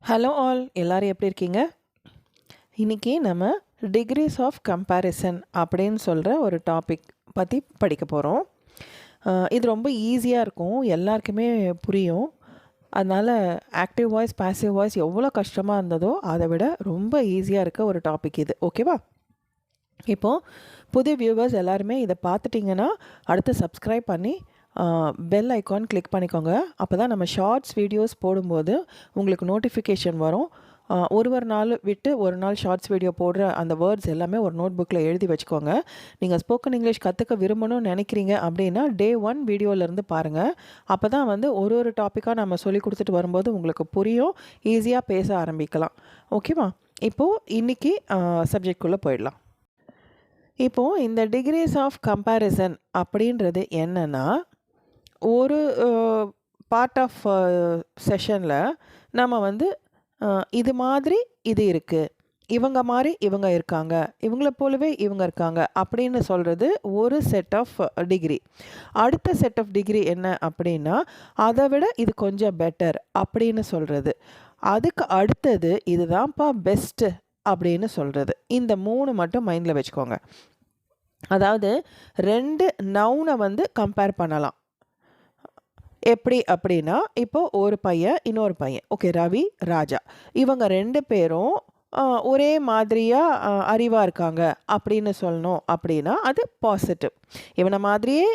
Hello all எல்லாரும் எப்படி இருக்கீங்க? இன்றைக்கி நம்ம டிகிரிஸ் ஆஃப் கம்பேரிசன் அப்படின்னு சொல்கிற ஒரு டாபிக் பற்றி படிக்க போகிறோம். இது ரொம்ப ஈஸியாக இருக்கும், எல்லாருக்குமே புரியும். அதனால் ஆக்டிவ் வாய்ஸ் பாசிவ் வாய்ஸ் எவ்வளோ கஷ்டமாக இருந்ததோ அதை விட ரொம்ப ஈஸியாக இருக்க ஒரு டாபிக் இது. ஓகேவா? இப்போது புது வியூவர்ஸ் எல்லாருமே இதை பார்த்துட்டிங்கன்னா அடுத்து சப்ஸ்கிரைப் பண்ணி பெல் ஐக்கான் கிளிக் பண்ணிக்கோங்க. அப்போ தான் நம்ம ஷார்ட்ஸ் வீடியோஸ் போடும்போது உங்களுக்கு நோட்டிஃபிகேஷன் வரும். ஒரு நாள் விட்டு ஒரு நாள் ஷார்ட்ஸ் வீடியோ போடுற அந்த வேர்ட்ஸ் எல்லாமே ஒரு நோட் புக்கில் எழுதி வச்சுக்கோங்க. நீங்கள் ஸ்போக்கன் இங்கிலீஷ் கற்றுக்க விரும்பணும்னு நினைக்கிறீங்க அப்படின்னா Day 1 வீடியோலேருந்து பாருங்கள். அப்போ தான் வந்து ஒரு டாப்பிக்காக நம்ம சொல்லி கொடுத்துட்டு வரும்போது உங்களுக்கு புரியும், ஈஸியாக பேச ஆரம்பிக்கலாம். ஓகேவா? இப்போது இன்றைக்கி சப்ஜெக்ட்குள்ளே போயிடலாம். இப்போது இந்த டிகிரிஸ் ஆஃப் கம்பேரிசன் அப்படின்றது என்னென்னா, ஒரு பார்ட் ஆஃப் செஷனில் நம்ம வந்து இது மாதிரி இது இருக்குது, இவங்க மாதிரி இவங்க இருக்காங்க, இவங்கள போலவே இவங்க இருக்காங்க அப்படின்னு சொல்கிறது ஒரு செட் ஆஃப் டிகிரி. அடுத்த செட் ஆஃப் டிகிரி என்ன அப்படின்னா, அதை விட இது கொஞ்சம் பெட்டர் அப்படின்னு சொல்கிறது. அதுக்கு அடுத்தது இதுதான்ப்பா பெஸ்ட்டு அப்படின்னு சொல்கிறது. இந்த 3 மட்டும் மைண்டில் வச்சுக்கோங்க. அதாவது 2 நவுனை வந்து கம்பேர் பண்ணலாம். எப்படி அப்படின்னா, இப்போது ஒரு பையன் இன்னொரு பையன், ஓகே, ரவி ராஜா, இவங்க 2 பேரும் ஒரே மாதிரியாக அறிவாக இருக்காங்க அப்படின்னு சொல்லணும் அப்படின்னா அது பாசிட்டிவ். இவனை மாதிரியே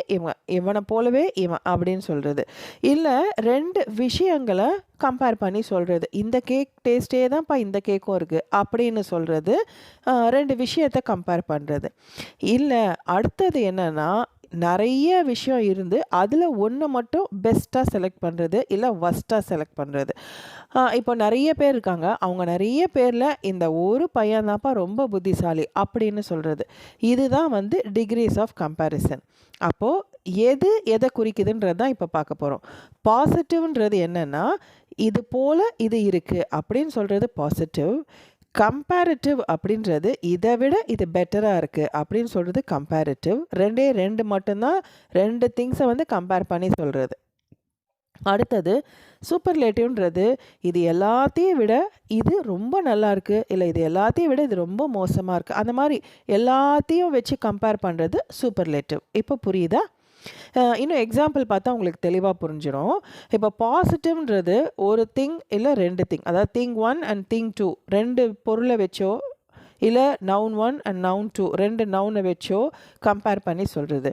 இவனை போலவே இவன் அப்படின்னு சொல்கிறது. இல்லை 2 விஷயங்களை கம்பேர் பண்ணி சொல்கிறது, இந்த கேக் டேஸ்ட்டே தான்ப்பா இந்த கேக்கும் இருக்குது அப்படின்னு சொல்கிறது. 2 விஷயத்தை கம்பேர் பண்ணுறது. இல்லை அடுத்தது என்னென்னா, நிறைய விஷயம் இருந்து அதில் ஒன்று மட்டும் பெஸ்ட்டாக செலக்ட் பண்ணுறது, இல்லை ஒஸ்ட்டாக செலக்ட் பண்ணுறது. இப்போ நிறைய பேர் இருக்காங்க, அவங்க நிறைய பேரில் இந்த ஒரு பையன் தான்ப்பா ரொம்ப புத்திசாலி அப்படின்னு சொல்கிறது. இதுதான் வந்து டிகிரிஸ் ஆஃப் கம்பேரிசன். அப்போது எதை குறிக்குதுன்றது தான் இப்போ பார்க்க போகிறோம். பாசிட்டிவ்ன்றது என்னென்னா, இது போல் இது இருக்குது அப்படின்னு சொல்கிறது பாசிட்டிவ். கம்பேரிட்டிவ் அப்படின்றது இதை விட இது பெட்டராக இருக்குது அப்படின்னு சொல்கிறது கம்பேரிட்டிவ். 2 மட்டும்தான் 2 திங்ஸை வந்து கம்பேர் பண்ணி சொல்கிறது. அடுத்தது சூப்பர்லேட்டிவ்ன்றது இது எல்லாத்தையும் விட இது ரொம்ப நல்லா இருக்குது, இல்லை இது எல்லாத்தையும் விட இது ரொம்ப மோசமாக இருக்குது, அந்த மாதிரி எல்லாத்தையும் வச்சு கம்பேர் பண்ணுறது சூப்பர்லேட்டிவ். இப்போ புரியுதா? இன்னும் எக்ஸாம்பிள் பார்த்தா உங்களுக்கு தெளிவாக புரிஞ்சிடும். இப்போ பாசிட்டிவ்ன்றது ஒரு திங் இல்லை 2 திங், அதாவது திங் 1 அண்ட் திங் 2 2 பொருளை வச்சோ, இல்லை நவுன் 1 அண்ட் நவுன் 2 2 நவுனை வச்சோ கம்பேர் பண்ணி சொல்கிறது.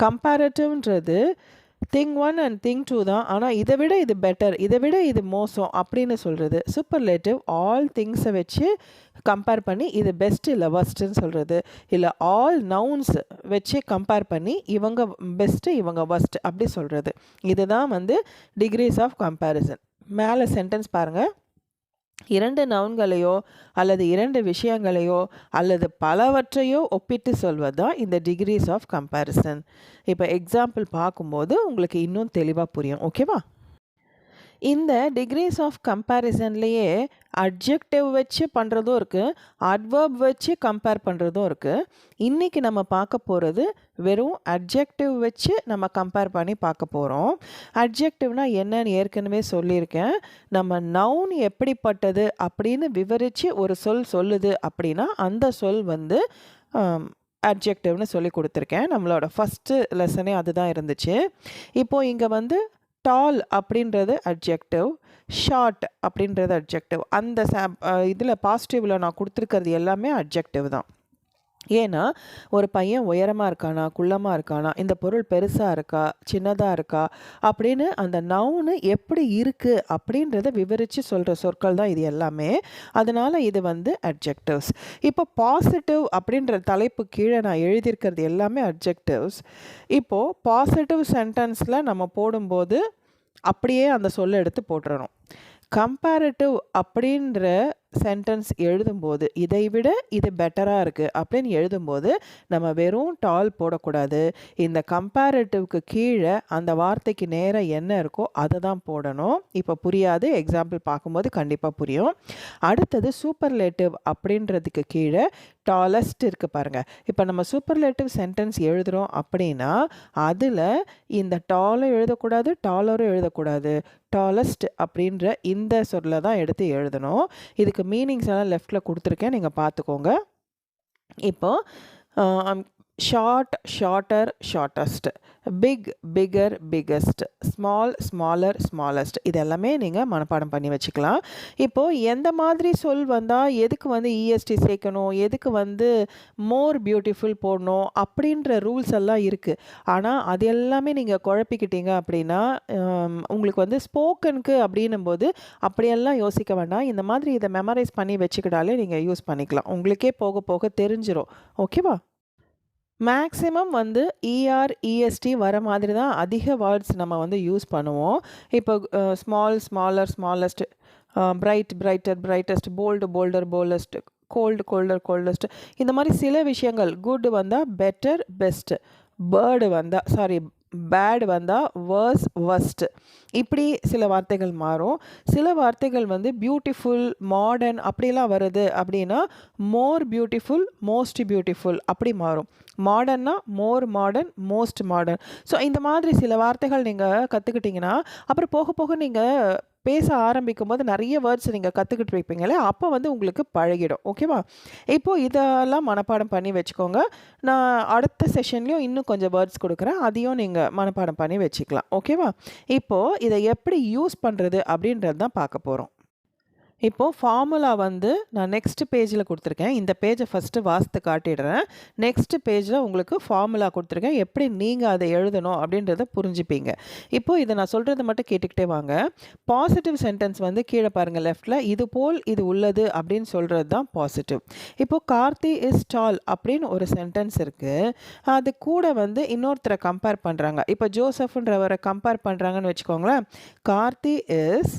கம்பேரிட்டிவ்ன்றது திங் 1 அண்ட் திங் 2 தான், ஆனால் இதை விட இது பெட்டர், இதை விட இது மோசம் அப்படின்னு சொல்கிறது. சூப்பர்லேட்டிவ் ஆல் திங்ஸை வச்சு கம்பேர் பண்ணி இது பெஸ்ட் இல்லை வஸ்ட்டுன்னு சொல்கிறது. இல்லை ஆல் நவுன்ஸ் வச்சு கம்பேர் பண்ணி இவங்க பெஸ்ட்டு இவங்க வஸ்ட் அப்படி சொல்கிறது. இதுதான் வந்து டிகிரிஸ் ஆஃப் கம்பேரிசன். மேலே சென்டென்ஸ் பாருங்கள். 2 நவுன்களையோ அல்லது 2 விஷயங்களையோ அல்லது பலவற்றையோ ஒப்பிட்டு சொல்வது தான் இந்த டிகிரிஸ் ஆஃப் கம்பேரிசன். இப்போ எக்ஸாம்பிள் பார்க்கும்போது உங்களுக்கு இன்னும் தெளிவாக புரியும். ஓகேவா? இந்த டிகிரிஸ் ஆஃப் கம்பேரிசன்லேயே அட்ஜெக்டிவ் வச்சு பண்ணுறதும் இருக்குது, அட்வர்ப் வச்சு கம்பேர் பண்ணுறதும் இருக்குது. இன்றைக்கி நம்ம பார்க்க போகிறது வெறும் அட்ஜெக்டிவ் வச்சு நம்ம கம்பேர் பண்ணி பார்க்க போகிறோம். அட்ஜெக்டிவ்னால் என்னன்னு ஏற்கனவே சொல்லியிருக்கேன். நம்ம நவுன் எப்படிப்பட்டது அப்படின்னு விவரித்து ஒரு சொல் சொல்லுது அப்படின்னா அந்த சொல் வந்து அட்ஜெக்டிவ்னு சொல்லி கொடுத்துருக்கேன். நம்மளோட ஃபஸ்ட்டு லெசனே அதுதான் இருந்துச்சு. இப்போது இங்கே வந்து டால் அப்படின்றது அட்ஜெக்டிவ், ஷார்ட் அப்படின்றது அட்ஜெக்டிவ். அந்த இதில் பாசிட்டிவில் நான் கொடுத்துருக்கிறது எல்லாமே அட்ஜெக்டிவ் தான். ஏன்னா ஒரு பையன் உயரமாக இருக்கானா, குள்ளமாக இருக்கானா, இந்த பொருள் பெருசாக இருக்கா, சின்னதாக இருக்கா அப்படின்னு அந்த நவுனு எப்படி இருக்குது அப்படின்றத விவரித்து சொல்கிற சொற்கள் தான் இது எல்லாமே. அதனால் இது வந்து அட்ஜெக்டிவ்ஸ். இப்போ பாசிட்டிவ் அப்படின்ற தலைப்பு கீழே நான் எழுதியிருக்கிறது எல்லாமே அட்ஜெக்டிவ்ஸ். இப்போது பாசிட்டிவ் சென்டென்ஸில் நம்ம போடும்போது அப்படியே அந்த சொல்லை எடுத்து போட்டுறணும். கம்பேரிட்டிவ் அப்படின்ற சென்டென்ஸ் எழுதும்போது இதை விட இது பெட்டராக இருக்குது அப்படின்னு எழுதும்போது நம்ம வெறும் டால் போடக்கூடாது. இந்த கம்பேரிட்டிவ்க்கு கீழே அந்த வார்த்தைக்கு நேராக என்ன இருக்கோ அதை தான் போடணும். இப்போ புரியாது, எக்ஸாம்பிள் பார்க்கும்போது கண்டிப்பாக புரியும். அடுத்தது சூப்பர்லேட்டிவ் அப்படின்றதுக்கு கீழே டாலஸ்ட் இருக்குது பாருங்கள். இப்போ நம்ம சூப்பர்லேட்டிவ் சென்டென்ஸ் எழுதுகிறோம் அப்படின்னா அதில் இந்த டாலும் எழுதக்கூடாது, டாலரும் எழுதக்கூடாது. டாலஸ்ட் அப்படின்ற இந்த சொல்ல தான் எடுத்து எழுதணும். இதுக்கு மீனிங்ஸ் எல்லாம் லெஃப்டில் கொடுத்துருக்கேன், நீங்கள் பார்த்துக்கோங்க. இப்போது short, shorter, shortest, big, bigger, biggest, small, smaller, smallest, இது எல்லாமே நீங்கள் மனப்பாடம் பண்ணி வச்சுக்கலாம். இப்போது எந்த மாதிரி சொல் வந்தால் எதுக்கு வந்து இஎஸ்டி சேர்க்கணும், எதுக்கு வந்து மோர் பியூட்டிஃபுல் போடணும் அப்படின்ற ரூல்ஸ் எல்லாம் இருக்குது. ஆனால் அது எல்லாமே நீங்கள் குழப்பிக்கிட்டீங்க அப்படின்னா உங்களுக்கு வந்து ஸ்போக்கனுக்கு அப்படின்னும் போது அப்படியெல்லாம் யோசிக்க வேண்டாம். இந்த மாதிரி இதை மெமரைஸ் பண்ணி வச்சுக்கிட்டாலே நீங்கள் யூஸ் பண்ணிக்கலாம். உங்களுக்கே போக போக தெரிஞ்சிடும். ஓகேவா? மேக்ஸிமம் வந்து இஆர், இஎஸ்டி வர மாதிரி தான் அதிக வேர்ட்ஸ் நம்ம வந்து யூஸ் பண்ணுவோம். இப்போ small, smaller, smallest, bright, brighter, brightest, bold, bolder, boldest, cold, colder, coldest, இந்த மாதிரி சில விஷயங்கள். குட் வந்தால் பெட்டர், பெஸ்ட், பேர்டு வந்தால் பேட் வந்தால் வர்ஸ், வஸ்ட், இப்படி சில வார்த்தைகள் மாறும். சில வார்த்தைகள் வந்து பியூட்டிஃபுல், மாடர்ன் அப்படிலாம் வருது அப்படின்னா மோர் பியூட்டிஃபுல், மோஸ்ட் பியூட்டிஃபுல் அப்படி மாறும். மாடர்னா மோர் மாடர்ன், மோஸ்ட் மாடர்ன். ஸோ இந்த மாதிரி சில வார்த்தைகள் நீங்கள் கற்றுக்கிட்டிங்கன்னா அப்புறம் போக போக நீங்கள் பேச ஆரம்பிக்கும் போது நிறைய வேர்ட்ஸ் நீங்கள் கற்றுக்கிட்டு வைப்பீங்களே, அப்போ வந்து உங்களுக்கு பழகிடும். ஓகேவா? இப்போது இதெல்லாம் மனப்பாடம் பண்ணி வச்சுக்கோங்க. நான் அடுத்த செஷன்லேயும் இன்னும் கொஞ்சம் வேர்ட்ஸ் கொடுக்குறேன், அதையும் நீங்கள் மனப்பாடம் பண்ணி வச்சுக்கலாம். ஓகேவா? இப்போது இதை எப்படி யூஸ் பண்ணுறது அப்படின்றது தான் பார்க்க போகிறோம். இப்போது ஃபார்முலா வந்து நான் நெக்ஸ்ட் பேஜில் கொடுத்துருக்கேன். இந்த பேஜை ஃபஸ்ட்டு வாசித்து காட்டிடுறேன். நெக்ஸ்ட் பேஜில் உங்களுக்கு ஃபார்முலா கொடுத்துருக்கேன். எப்படி நீங்கள் அதை எழுதணும் அப்படின்றத புரிஞ்சுப்பீங்க. இப்போது இதை நான் சொல்கிறத மட்டும் கேட்டுக்கிட்டே வாங்க. பாசிட்டிவ் சென்டென்ஸ் வந்து கீழே பாருங்கள் லெஃப்டில், இது போல் இது உள்ளது அப்படின்னு சொல்கிறது தான் பாசிட்டிவ். இப்போது கார்த்தி இஸ் டால் அப்படின்னு ஒரு சென்டென்ஸ் இருக்குது. அது கூட வந்து இன்னொருத்தரை கம்பேர் பண்ணுறாங்க. இப்போ ஜோசப்ன்றவரை கம்பேர் பண்ணுறாங்கன்னு வச்சுக்கோங்களேன். கார்த்தி இஸ்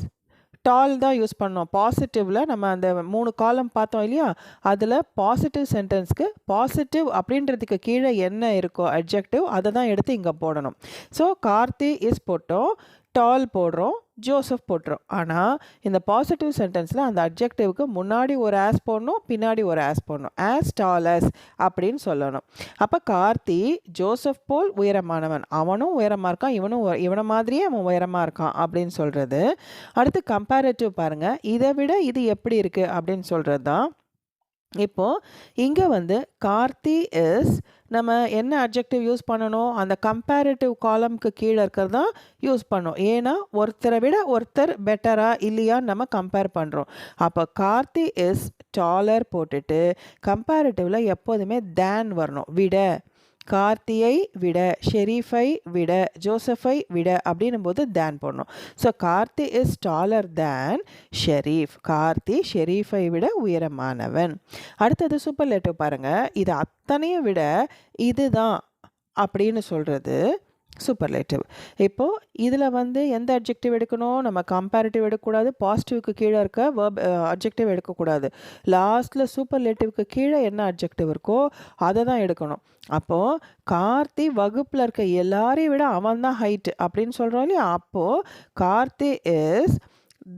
டால் தான் யூஸ் பண்ணோம். பாசிட்டிவில் நம்ம அந்த 3 காலம் பார்த்தோம் இல்லையா, அதில் பாசிட்டிவ் சென்டென்ஸ்க்கு பாசிட்டிவ் அப்படின்றதுக்கு கீழே என்ன இருக்கோ அட்ஜெக்டிவ் அதை தான் எடுத்து இங்கே போடணும். ஸோ கார்த்தி இஸ் போட்டோம், டால் போடுறோம், ஜோசப் போட்டுரும். ஆனால் இந்த பாசிட்டிவ் சென்டென்ஸில் அந்த அட்ஜெக்டிவ்க்கு முன்னாடி ஒரு ஆஸ் போடணும், பின்னாடி ஒரு ஆஸ் போடணும். ஆஸ் டால் ஆஸ் அப்படின்னு சொல்லணும். அப்போ கார்த்தி ஜோசப் போல் உயரமானவன், அவனும் உயரமாக இருக்கான், இவனை மாதிரியே அவன் உயரமாக இருக்கான் அப்படின்னு சொல்கிறது. அடுத்து கம்பேரட்டிவ் பாருங்கள், இதை விட இது எப்படி இருக்குது அப்படின்னு சொல்கிறது தான். இப்போது இங்கே வந்து கார்த்தி இஸ் நம்ம என்ன அட்ஜெக்டிவ் யூஸ் பண்ணணும், அந்த கம்பேரிட்டிவ் காலம்க்கு கீழே இருக்கிறது தான் யூஸ் பண்ணோம். ஏன்னா ஒருத்தரை விட ஒருத்தர் பெட்டரா இல்லையான்னு நம்ம கம்பேர் பண்ணுறோம். அப்போ கார்த்தி இஸ் டாலர் போட்டுட்டு கம்பேரிட்டிவில் எப்போதுமே தேன் வரணும். விட, கார்த்தியை விட, ஷெரீஃபை விட, ஜோசஃபை விட அப்படின்னும் போது தேன் போடணும். So Karthi is taller than Sharif, Karthi ஷெரீஃபை விட உயரமானவன். அடுத்தது சூப்பர்லேட்டிவ் பாருங்கள், இது அத்தனையும் விட இதுதான் அப்படின்னு சொல்கிறது சூப்பர்லேட்டிவ். இப்போது இதில் வந்து எந்த அட்ஜெக்டிவ் எடுக்கணும், நம்ம கம்பேரிட்டிவ் எடுக்கக்கூடாது, பாசிட்டிவ்க்கு கீழே இருக்க வேர்ப் அட்ஜெக்டிவ் எடுக்கக்கூடாது. லாஸ்ட்டில் சூப்பர்லேட்டிவ்க்கு கீழே என்ன அட்ஜெக்டிவ் இருக்கோ அதை தான் எடுக்கணும். அப்போது கார்த்தி வகுப்பில் இருக்க எல்லாரையும் விட அவன் தான் ஹைட்டு அப்படின்னு சொல்கிறோம் இல்லையா, அப்போது கார்த்தி இஸ்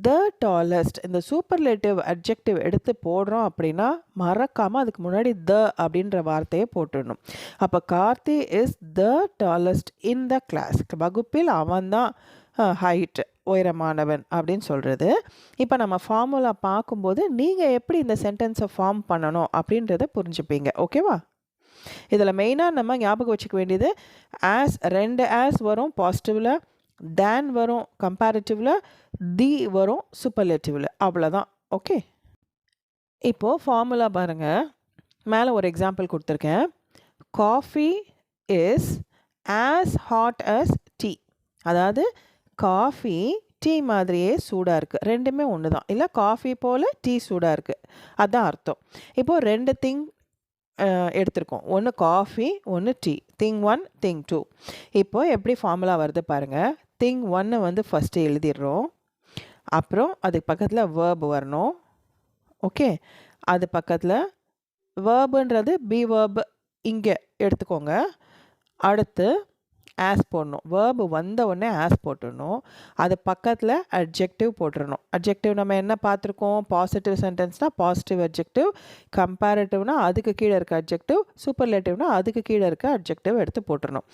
த டாலஸ்ட். இந்த சூப்பர்லேட்டிவ் அட்ஜெக்டிவ் எடுத்து போடுறோம் அப்படின்னா மறக்காமல் அதுக்கு முன்னாடி த அப்படின்ற வார்த்தையை போட்டுடணும். அப்போ Karthi is the tallest in the class, வகுப்பில் அவன்தான் ஹைட் உயரமானவன் அப்படின்னு சொல்கிறது. இப்போ நம்ம ஃபார்முலா பார்க்கும்போது நீங்கள் எப்படி இந்த சென்டென்ஸை ஃபார்ம் பண்ணணும் அப்படின்றத புரிஞ்சுப்பீங்க. ஓகேவா? இதில் மெயினாக நம்ம ஞாபகம் வச்சுக்க வேண்டியது ஆஸ், 2 ஆஸ் வரும் பாசிட்டிவில், தேன் வரும் கம்பேரிட்டிவில், தி வரும் சூப்பர்லேட்டிவில், அவ்வளோதான். ஓகே, இப்போது ஃபார்முலா பாருங்கள். மேலே ஒரு எக்ஸாம்பிள் கொடுத்துருக்கேன். Coffee is as hot as tea. அதாவது காஃபி டீ மாதிரியே சூடாக இருக்குது, ரெண்டுமே ஒன்று தான். இல்லை காஃபி போல் டீ சூடாக இருக்குது, அதுதான் அர்த்தம். இப்போது 2 திங் எடுத்திருக்கோம், ஒன்று காஃபி, ஒன்று டீ. Thing 1, thing 2. இப்போது எப்படி ஃபார்முலா வருது பாருங்கள். திங் 1 வந்து ஃபஸ்ட்டு எழுதிடுறோம், அப்புறம் அதுக்கு பக்கத்தில் வேர்ப் வரணும். ஓகே, அது பக்கத்தில் வேர்புன்றது பி வேர்ப் இங்கே எடுத்துக்கோங்க. அடுத்து ஆஸ் போடணும். வேர்பு வந்த உடனே ஆஸ் போட்டுடணும். அது பக்கத்தில் அட்ஜெக்டிவ் போட்டுடணும். அட்ஜெக்டிவ் நம்ம என்ன பார்த்துருக்கோம்? பாசிட்டிவ் சென்டென்ஸ்னால் பாசிட்டிவ் அட்ஜெக்டிவ், கம்பேரிட்டிவ்னால் அதுக்கு கீழே இருக்க அட்ஜெக்டிவ், சூப்பர்லேட்டிவ்னால் அதுக்கு கீழே இருக்க அட்ஜெக்டிவ் எடுத்து போட்டுடணும்.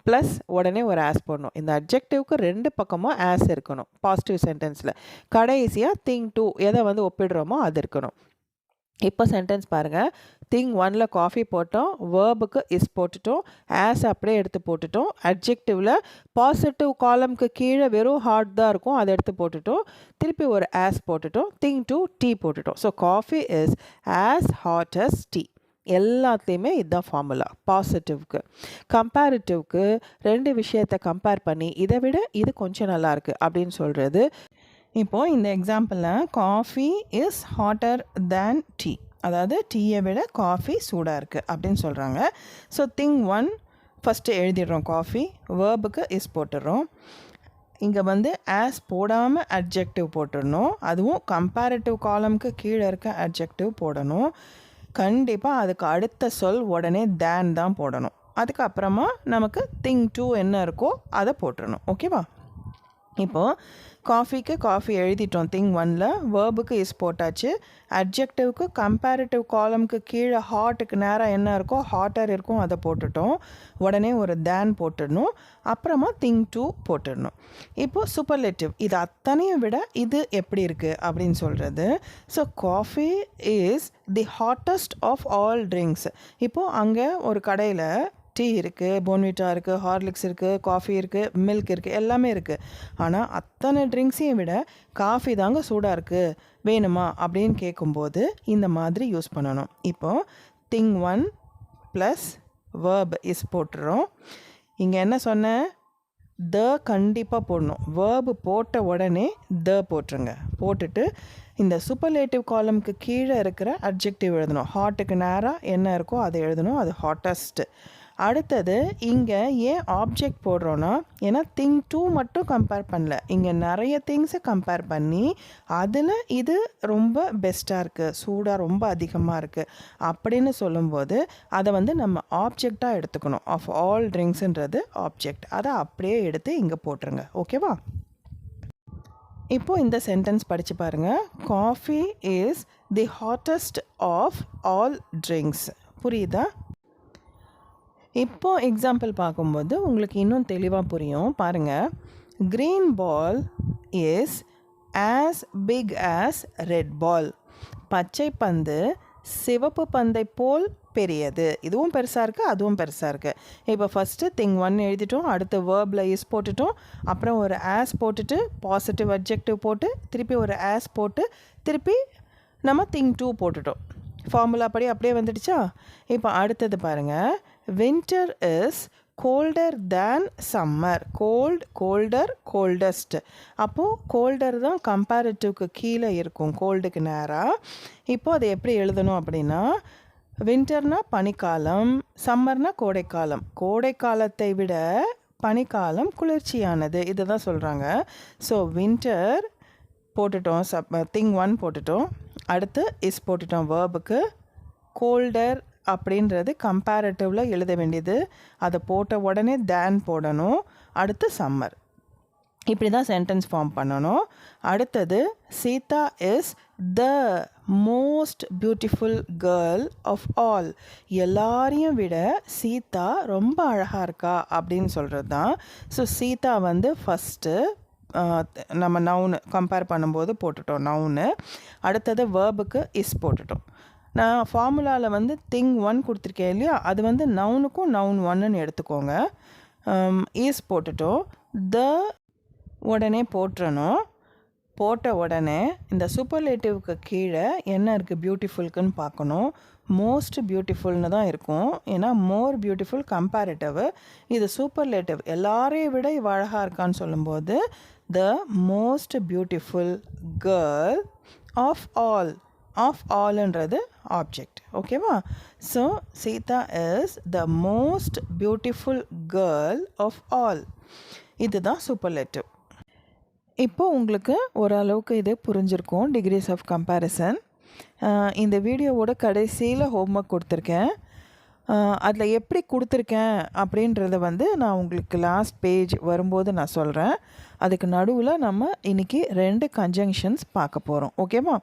ப்ளஸ் உடனே ஒரு ஆஸ் போடணும். இந்த அட்ஜெக்டிவ்க்கு 2 பக்கமும் ஆஸ் இருக்கணும் பாசிட்டிவ் சென்டென்ஸில். கடைசியாக திங் 2 எதை வந்து ஒப்பிடுறோமோ அது இருக்கணும். இப்போ சென்டென்ஸ் பாருங்கள். திங் 1ல் காஃபி போட்டோம், வேர்புக்கு இஸ் போட்டுட்டோம், ஆஸ் அப்படியே எடுத்து போட்டுட்டோம். அட்ஜெக்டிவில் பாசிட்டிவ் காலம்க்கு கீழே வெறும் ஹாட் தான் இருக்கும், அதை எடுத்து போட்டுட்டோம். திருப்பி ஒரு ஆஸ் போட்டுட்டோம். திங் 2 டீ போட்டுட்டோம். So coffee is as hot as tea. எல்லாத்தையுமே இதுதான் ஃபார்முலா பாசிட்டிவ்க்கு. கம்பேரிட்டிவ்க்கு 2 விஷயத்தை கம்பேர் பண்ணி இதை விட இது கொஞ்சம் நல்லாயிருக்கு அப்படின்னு சொல்கிறது. இப்போது இந்த எக்ஸாம்பிளில் coffee is hotter than tea, அதாவது டீயை விட காஃபி சூடாக இருக்குது அப்படின்னு சொல்கிறாங்க. ஸோ திங் 1 ஃபஸ்ட்டு எழுதிடுறோம். காஃபி, வேர்புக்கு இஸ் போட்டுடுறோம். இங்கே வந்து ஆஸ் போடாமல் அட்ஜெக்டிவ் போட்டுடணும். அதுவும் கம்பேரிட்டிவ் காலம்க்கு கீழே இருக்க அட்ஜெக்டிவ் போடணும். கண்டிப்பாக அதுக்கு அடுத்த சொல் உடனே தேன் தான் போடணும். அதுக்கப்புறமா நமக்கு திங் 2 என்ன இருக்கோ அதை போட்டுடணும். ஓகேவா? இப்போது காஃபிக்கு காஃபி எழுதிட்டோம் திங் 1ல். வேர்புக்கு இஸ் போட்டாச்சு. அட்ஜெக்டிவ்க்கு கம்பேரிட்டிவ் காலம்க்கு கீழே ஹாட்டுக்கு நேராக என்ன இருக்கோ ஹாட்டர் இருக்கும், அதை போட்டுட்டோம். உடனே ஒரு தேன் போட்டுடணும். அப்புறமா திங் 2 போட்டுடணும். இப்போது சூப்பர்லேட்டிவ், இது அத்தனையும் விட இது எப்படி இருக்குது அப்படின்னு சொல்கிறது. So coffee is the hottest of all drinks. இப்போது அங்கே ஒரு கடையில் டீ இருக்குது, போன்விட்டா இருக்குது, ஹார்லிக்ஸ் இருக்குது, காஃபி இருக்குது, மில்க் இருக்குது, எல்லாமே இருக்குது. ஆனால் அத்தனை ட்ரிங்க்ஸையும் விட காஃபி தாங்க சூடாக இருக்குது, வேணுமா அப்படின்னு கேட்கும்போது இந்த மாதிரி யூஸ் பண்ணணும். இப்போது திங் 1 ப்ளஸ் வேர்ப் இஸ் போட்டுறோம். இங்கே என்ன சொன்னேன்? த கண்டிப்பாக போடணும். வேர்பு போட்ட உடனே த போட்டுருங்க. போட்டுட்டு இந்த சூப்பர்லேட்டிவ் காலம்க்கு கீழே இருக்கிற அட்ஜெக்டிவ் எழுதணும். ஹாட்டுக்கு நேராக என்ன இருக்கோ அதை எழுதணும். அது ஹாட்டஸ்ட்டு. அடுத்தது இங்கே ஏன் ஆப்ஜெக்ட் போடுறோன்னா, ஏன்னா திங் 2 மட்டும் கம்பேர் பண்ணல, இங்கே நிறைய திங்ஸை கம்பேர் பண்ணி அதில் இது ரொம்ப பெஸ்ட்டாக இருக்குது, சூடாக ரொம்ப அதிகமாக இருக்குது அப்படின்னு சொல்லும்போது அதை வந்து நம்ம ஆப்ஜெக்டாக எடுத்துக்கணும். ஆஃப் ஆல் ட்ரிங்க்ஸுன்றது ஆப்ஜெக்ட். அதை அப்படியே எடுத்து இங்கே போட்டுருங்க. ஓகேவா? இப்போது இந்த சென்டென்ஸ் படித்து பாருங்கள். Coffee is the hottest of all drinks. புரியுதா? இப்போது எக்ஸாம்பிள் பார்க்கும்போது உங்களுக்கு இன்னும் தெளிவாக புரியும். பாருங்கள். Green ball is as big as red ball. பச்சை பந்து சிவப்பு பந்தை போல் பெரியது. இதுவும் பெருசாக இருக்குது, அதுவும் பெருசாக இருக்குது. இப்போ ஃபஸ்ட்டு திங் 1 எழுதிட்டோம். அடுத்து வேர்பில் இஸ் போட்டுட்டோம். அப்புறம் ஒரு ஆஸ் போட்டுட்டு பாசிட்டிவ் அட்ஜெக்டிவ் போட்டு திருப்பி ஒரு ஆஸ் போட்டு திருப்பி நம்ம திங் 2 போட்டுட்டோம். ஃபார்முலா படி அப்படியே வந்துடுச்சா? இப்போ அடுத்தது பாருங்கள். Winter is Coulter than summer. Coulter, coldest. அப்போது கோல்டர் தான் கம்பேரிட்டிவ்க்கு கீழே இருக்கும், கோல்டுக்கு நேராக. இப்போது அதை எப்படி எழுதணும் அப்படின்னா, வின்டர்னா பனிக்காலம், சம்மர்னா கோடைக்காலம். கோடைக்காலத்தை விட பனிக்காலம் குளிர்ச்சியானது, இதை தான் சொல்கிறாங்க. ஸோ வின்டர் போட்டுட்டோம், திங் 1 போட்டுட்டோம். அடுத்து இஸ் போட்டுட்டோம் வேர்புக்கு. கோல்டர் அப்படின்றது கம்பேரிட்டிவில் எழுத வேண்டியது, அதை போட்ட உடனே தேன் போடணும். அடுத்து சம்மர். இப்படி தான் சென்டென்ஸ் ஃபார்ம் பண்ணணும். அடுத்தது Sita is the most beautiful girl of all. எல்லாரையும் விட சீதா ரொம்ப அழகாக இருக்கா அப்படின்னு சொல்கிறது தான். ஸோ சீதா வந்து ஃபஸ்ட்டு நம்ம நவுனு கம்பேர் பண்ணும்போது போட்டுட்டோம் நவுனு. அடுத்தது வேர்புக்கு இஸ் போட்டுட்டோம். நான் ஃபார்முலாவில் வந்து திங் 1 கொடுத்துருக்கேன் இல்லையா, அது வந்து நவுனுக்கும் நவுன் 1ன்னு எடுத்துக்கோங்க. இஸ் போட்டுட்டோம். த உடனே போட்டுறணும். போட்ட உடனே இந்த சூப்பர்லேட்டிவ்க்கு கீழே என்ன இருக்குது பியூட்டிஃபுல்க்குன்னு பார்க்கணும். மோஸ்ட் பியூட்டிஃபுல்னு தான் இருக்கும், ஏன்னா மோர் பியூட்டிஃபுல் கம்பேரிட்டிவ். இது சூப்பர்லேட்டிவ், எல்லாரையும் விட இவ அழகாக இருக்கான்னு சொல்லும்போது the most beautiful girl of all. Of ஆல்ன்றது ஆப்ஜெக்ட். ஓகேவா? So Sita is the most beautiful girl of all. இதுதான் சூப்பர்லேட்டிவ். இப்போ உங்களுக்கு ஓரளவுக்கு இது புரிஞ்சிருக்கும், டிகிரிஸ் ஆஃப் கம்பேரிசன். இந்த வீடியோவோட கடைசியில் ஹோம்ஒர்க் கொடுத்துருக்கேன். அதில் எப்படி கொடுத்துருக்கேன் அப்படின்றத வந்து நான் உங்களுக்கு லாஸ்ட் பேஜ் வரும்போது நான் சொல்கிறேன். அதுக்கு நடுவில் நம்ம இன்றைக்கி 2 கன்ஜங்ஷன்ஸ் பார்க்க போகிறோம். ஓகேவா?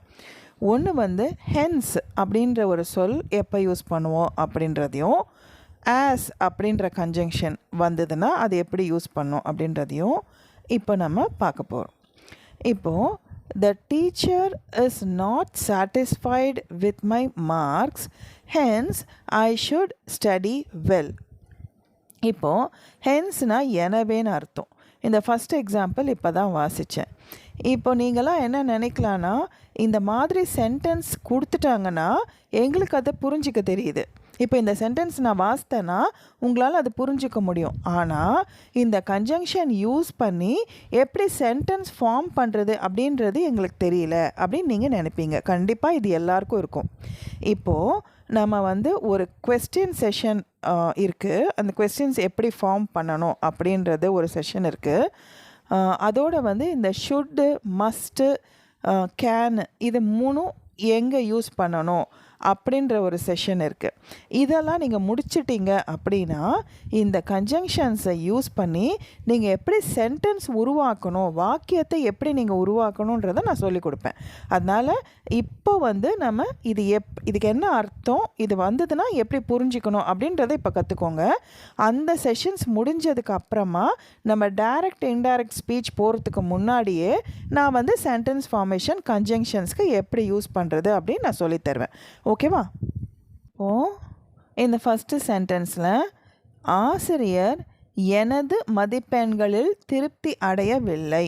ஒன்று வந்து ஹென்ஸ் அப்படின்ற ஒரு சொல் எப்போ யூஸ் பண்ணுவோம் அப்படின்றதையும், ஆஸ் அப்படின்ற கன்ஜங்ஷன் வந்ததுன்னா அது எப்படி யூஸ் பண்ணோம் அப்படின்றதையும் இப்போ நம்ம பார்க்க போகிறோம். இப்போது the teacher is not satisfied with my marks, hence I should study well. இப்போது ஹென்ஸ்னால் எனவேன்னு அர்த்தம். இந்த ஃபஸ்ட் எக்ஸாம்பிள் இப்போ தான் வாசித்தேன். இப்போ நீங்களாம் என்ன நினைக்கலான்னா, இந்த மாதிரி சென்டென்ஸ் கொடுத்துட்டாங்கன்னா எங்களுக்கு அதை புரிஞ்சிக்க தெரியுது. இப்போ இந்த சென்டென்ஸ் நான் வாசித்தேன்னா உங்களால் அது புரிஞ்சிக்க முடியும். ஆனால் இந்த கன்ஜங்ஷன் யூஸ் பண்ணி எப்படி சென்டென்ஸ் ஃபார்ம் பண்ணுறது அப்படின்றது எங்களுக்கு தெரியல அப்படின்னு நீங்கள் நினைப்பீங்க. கண்டிப்பாக இது எல்லாருக்கும் இருக்கும். இப்போது நம்ம வந்து ஒரு கொஸ்டின் செஷன் இருக்குது. அந்த கொஸ்டின்ஸ் எப்படி ஃபார்ம் பண்ணணும் அப்படின்றது ஒரு செஷன் இருக்குது. அதோடு வந்து இந்த ஷுட்டு, மஸ்ட்டு, கேன் இது 3 எங்கே யூஸ் பண்ணணும் அப்படின்ற ஒரு செஷன் இருக்குது. இதெல்லாம் நீங்கள் முடிச்சிட்டிங்க அப்படின்னா இந்த கன்ஜங்ஷன்ஸை யூஸ் பண்ணி நீங்கள் எப்படி சென்டென்ஸ் உருவாக்கணும், வாக்கியத்தை எப்படி நீங்கள் உருவாக்கணுன்றதை நான் சொல்லிக் கொடுப்பேன். அதனால் இப்போ வந்து நம்ம இதுக்கு என்ன அர்த்தம், இது வந்ததுன்னா எப்படி புரிஞ்சிக்கணும் அப்படின்றத இப்போ கற்றுக்கோங்க. அந்த செஷன்ஸ் முடிஞ்சதுக்கு அப்புறமா நம்ம டைரக்ட் இன்டைரக்ட் ஸ்பீச் போகிறதுக்கு முன்னாடியே நான் வந்து சென்டென்ஸ் ஃபார்மேஷன் கன்ஜங்ஷன்ஸ்க்கு எப்படி யூஸ் பண்ணுறது அப்படின்னு நான் சொல்லித்தருவேன். ஓகேவா? இந்த ஃபஸ்ட்டு சென்டென்ஸில் ஆசிரியர் எனது மதிப்பெண்களில் திருப்தி அடையவில்லை,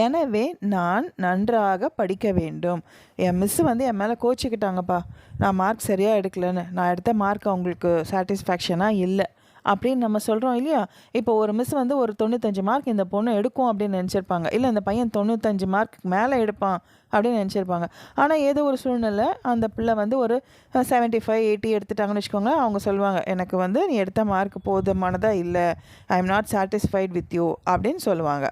எனவே நான் நன்றாக படிக்க வேண்டும். என் மிஸ்ஸு வந்து என் மேலே கோச்சிக்கிட்டாங்கப்பா, நான் மார்க் சரியாக எடுக்கலைன்னு. நான் எடுத்த மார்க் அவங்களுக்கு சாட்டிஸ்ஃபேக்ஷனாக இல்லை அப்படின்னு நம்ம சொல்கிறோம் இல்லையா? இப்போ ஒரு மிஸ் வந்து ஒரு 95 மார்க் இந்த பொண்ணு எடுக்கும் அப்படின்னு நினச்சிருப்பாங்க. இல்லை இந்த பையன் 95 மார்க் மேலே எடுப்பான் அப்படின்னு நினச்சிருப்பாங்க. ஆனால் ஏதோ ஒரு சூழ்நிலை அந்த பிள்ளை வந்து ஒரு 75, 80 எடுத்துட்டாங்கன்னு வச்சுக்கோங்களேன். அவங்க சொல்லுவாங்க, எனக்கு வந்து நீ எடுத்த மார்க் போதுமானதாக இல்லை, ஐ am not satisfied with you அப்படின்னு சொல்லுவாங்க.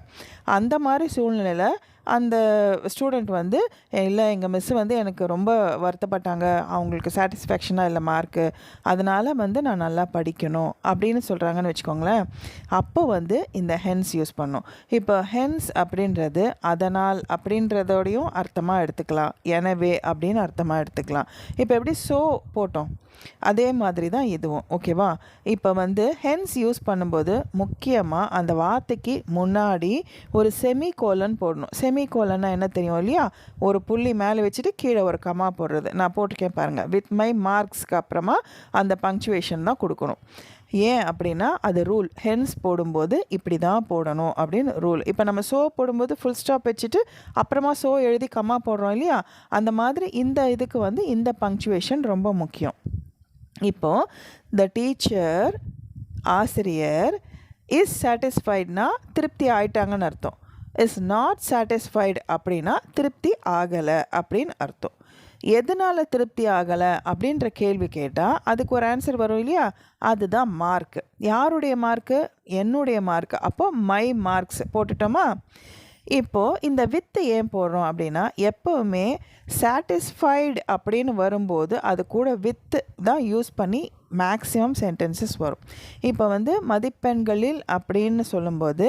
அந்த மாதிரி சூழ்நிலையில் அந்த ஸ்டூடெண்ட் வந்து, இல்லை எங்கள் மிஸ்ஸு வந்து எனக்கு ரொம்ப வருத்தப்பட்டாங்க, அவங்களுக்கு சாட்டிஸ்ஃபேக்ஷனாக இல்லை மார்க்கு, அதனால் வந்து நான் நல்லா படிக்கணும் அப்படின்னு சொல்கிறாங்கன்னு வச்சுக்கோங்களேன். அப்போ வந்து இந்த ஹென்ஸ் யூஸ் பண்ணோம். இப்போ ஹென்ஸ் அப்படின்றது அதனால் அப்படின்றதோடையும் அர்த்தமாக எடுத்துக்கலாம், எனவே அப்படின்னு அர்த்தமாக எடுத்துக்கலாம். இப்போ எப்படி ஸோ போட்டோம் அதே மாதிரி தான் இதுவும். ஓகேவா? இப்போ வந்து ஹென்ஸ் யூஸ் பண்ணும்போது முக்கியமாக அந்த வார்த்தைக்கு முன்னாடி ஒரு செமிகோலன் போடணும். செமிகோலன்னா என்ன தெரியும் இல்லையா? ஒரு புள்ளி மேலே வச்சுட்டு கீழே ஒரு கமா போடுறது. நான் போட்டிருக்கேன் பாருங்கள். வித் மை மார்க்ஸ்க்கு அப்புறமா அந்த பங்க்சுவேஷன் தான் கொடுக்கணும். ஏன் அப்படின்னா அது ரூல். ஹென்ஸ் போடும்போது இப்படி தான் போடணும் அப்படின்னு ரூல். இப்போ நம்ம ஸோ போடும்போது ஃபுல் ஸ்டாப் வச்சுட்டு அப்புறமா ஸோ எழுதி கம்மா போடுறோம் இல்லையா? அந்த மாதிரி இந்த இதுக்கு வந்து இந்த பங்க்சுவேஷன் ரொம்ப முக்கியம். இப்போது த டீச்சர், ஆசிரியர், இஸ் சாட்டிஸ்ஃபைட்னா திருப்தி ஆயிட்டாங்கன்னு அர்த்தம். இஸ் நாட் சாட்டிஸ்ஃபைடு அப்படின்னா திருப்தி ஆகலை அப்படின்னு அர்த்தம். எதனால் திருப்தி ஆகலை அப்படின்ற கேள்வி கேட்டால் அதுக்கு ஒரு ஆன்சர் வரும் இல்லையா? அதுதான் மார்க்கு. யாருடைய மார்க்கு? என்னுடைய மார்க்கு. அப்போ மை மார்க்ஸ் போட்டுட்டோமா? இப்போது இந்த வித்து ஏன் போடுறோம் அப்படின்னா, எப்போவுமே சாட்டிஸ்ஃபைடு அப்படின்னு வரும்போது அது கூட வித்து தான் யூஸ் பண்ணி மேக்ஸிமம் சென்டென்சஸ் வரும். இப்போ வந்து மதிப்பெண்களில் அப்படின்னு சொல்லும்போது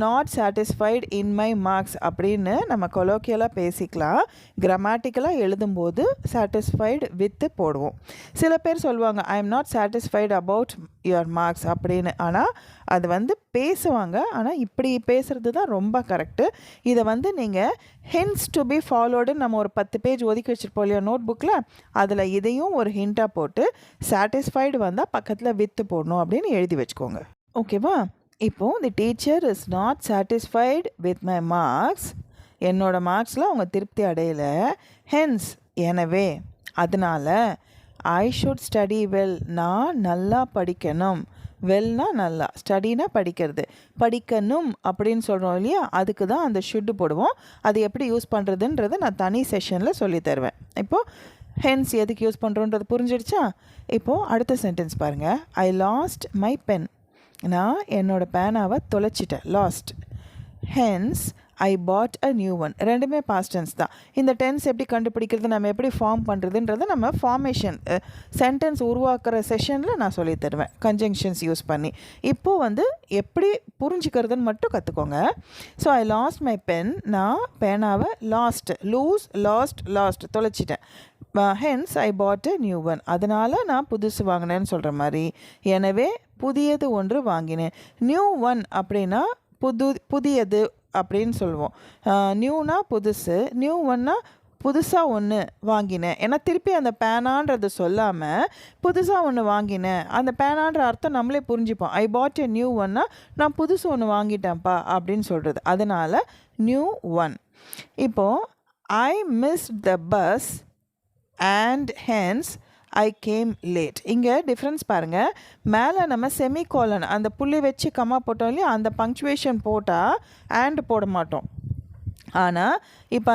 not satisfied in my marks அப்படின்னு நம்ம கொலோக்கியலாக பேசிக்கலாம். கிராமட்டிக்கலாக எழுதும்போது சாட்டிஸ்ஃபைடு வித்து போடுவோம். சில பேர் சொல்லுவாங்க I am not satisfied about your marks அப்படின்னு. ஆனால் அது வந்து பேசுவாங்க, ஆனால் இப்படி பேசுகிறது தான் ரொம்ப கரெக்டு. இதை வந்து நீங்கள் ஹிண்ட்ஸ் டு பி ஃபாலோடுன்னு நம்ம ஒரு 10 பேஜ் ஒதுக்கி வச்சுருப்போம் இல்லையா நோட் புக்கில், அதில் இதையும் ஒரு ஹிண்ட்டாக போட்டு சாட்டிஸ்ஃபைடு வந்தால் பக்கத்தில் வித்து போடணும் அப்படின்னு எழுதி வச்சுக்கோங்க. ஓகேவா? இப்போது the teacher is not satisfied with my marks, என்னோடய மார்க்ஸில் அவங்க திருப்தி அடையலை. ஹென்ஸ் எனவே, அதனால் ஐ ஷுட் ஸ்டடி வெல், நான் நல்லா படிக்கணும். வெல்னா நல்லா, ஸ்டடினா படிக்கிறது, படிக்கணும் அப்படின்னு சொல்கிறோம் இல்லையா? அதுக்கு தான் அந்த ஷுட்டு போடுவோம். அது எப்படி யூஸ் பண்ணுறதுன்றதை நான் தனி செஷனில் சொல்லி தருவேன். இப்போது ஹென்ஸ் எதுக்கு யூஸ் பண்ணுறோன்றது புரிஞ்சிடுச்சா? இப்போது அடுத்த சென்டென்ஸ் பாருங்கள். ஐ லாஸ்ட் மை பென், நான் என்னோடய பேனாவை தொலைச்சிட்டேன். Lost. Hence I bought a new one. ரெண்டுமே பாஸ்ட் டென்ஸ் தான். இந்த டென்ஸ் எப்படி கண்டுபிடிக்கிறது, நம்ம எப்படி ஃபார்ம் பண்ணுறதுன்றதை நம்ம ஃபார்மேஷன் சென்டென்ஸ் உருவாக்குற செஷனில் நான் சொல்லி தருவேன் கன்ஜங்ஷன்ஸ் யூஸ் பண்ணி. இப்போது வந்து எப்படி புரிஞ்சுக்கிறதுன்னு மட்டும் கற்றுக்கோங்க. So I lost my pen. நான் பேனாவை லாஸ்ட் தொலைச்சிட்டேன். Hence I bought a new one. அதனால் நான் புதுசு வாங்கினேன்னு சொல்கிற மாதிரி, எனவே புதியது ஒன்று வாங்கினேன். நியூ ஒன் அப்படின்னா புதியது அப்படின்னு சொல்லுவோம். நியூனா புதுசு, நியூ ஒன்னா புதுசாக ஒன்று வாங்கினேன். ஏன்னா திருப்பி அந்த பேனான்றது சொல்லாமல் புதுசாக ஒன்று வாங்கினேன், அந்த பேனான்ற அர்த்தம் நம்மளே புரிஞ்சுப்போம். ஐ பாட் எ நியூ ஒன்னா நான் புதுசு ஒன்று வாங்கிட்டேன்ப்பா அப்படின்னு சொல்கிறது. அதனால் நியூ ஒன். இப்போது ஐ missed the bus and hence I came late. இங்கே டிஃப்ரென்ஸ் பாருங்கள். மேலே நம்ம செமிகோலன் அந்த புள்ளி வச்சு கம்மா போட்டோம் இல்லையா, அந்த பங்க்சுவேஷன் போட்டால் அண்ட் போட மாட்டோம். ஆனால் இப்போ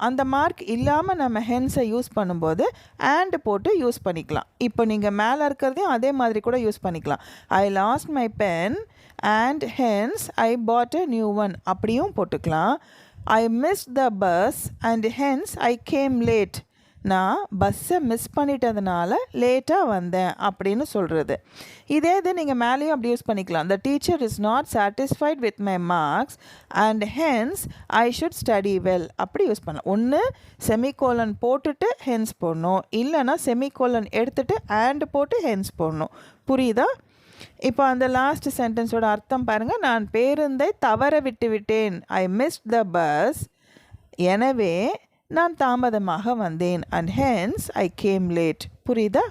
அந்த மார்க் இல்லாமல் நம்ம ஹென்ஸை யூஸ் பண்ணும்போது அண்ட் போட்டு யூஸ் பண்ணிக்கலாம். இப்போ நீங்கள் மேலே இருக்கிறதையும் அதே மாதிரி கூட யூஸ் பண்ணிக்கலாம். I lost my pen and hence I bought a new one அப்படியும் போட்டுக்கலாம். I missed the bus and hence I came late. நான் பஸ்ஸை மிஸ் பண்ணிட்டதுனால லேட்டாக வந்தேன் அப்படின்னு சொல்கிறது. இதே இது நீங்கள் மேலேயும் அப்படி யூஸ் பண்ணிக்கலாம். The teacher is not satisfied with my marks and hence I should study well அப்படி யூஸ் பண்ணலாம். ஒன்று செமிகோலன் போட்டுட்டு ஹென்ஸ் போடணும், இல்லைனா செமிகோலன் எடுத்துகிட்டு அண்ட் போட்டு ஹென்ஸ் போடணும். புரியுதா? இப்போ அந்த லாஸ்ட் சென்டென்ஸோட அர்த்தம் பாருங்கள். நான் பேருந்தை தவற விட்டு விட்டேன். ஐ மிஸ்ட் த பஸ். எனவே நான் தாமதமாக வந்தேன். And hence I came late. புரியுதா?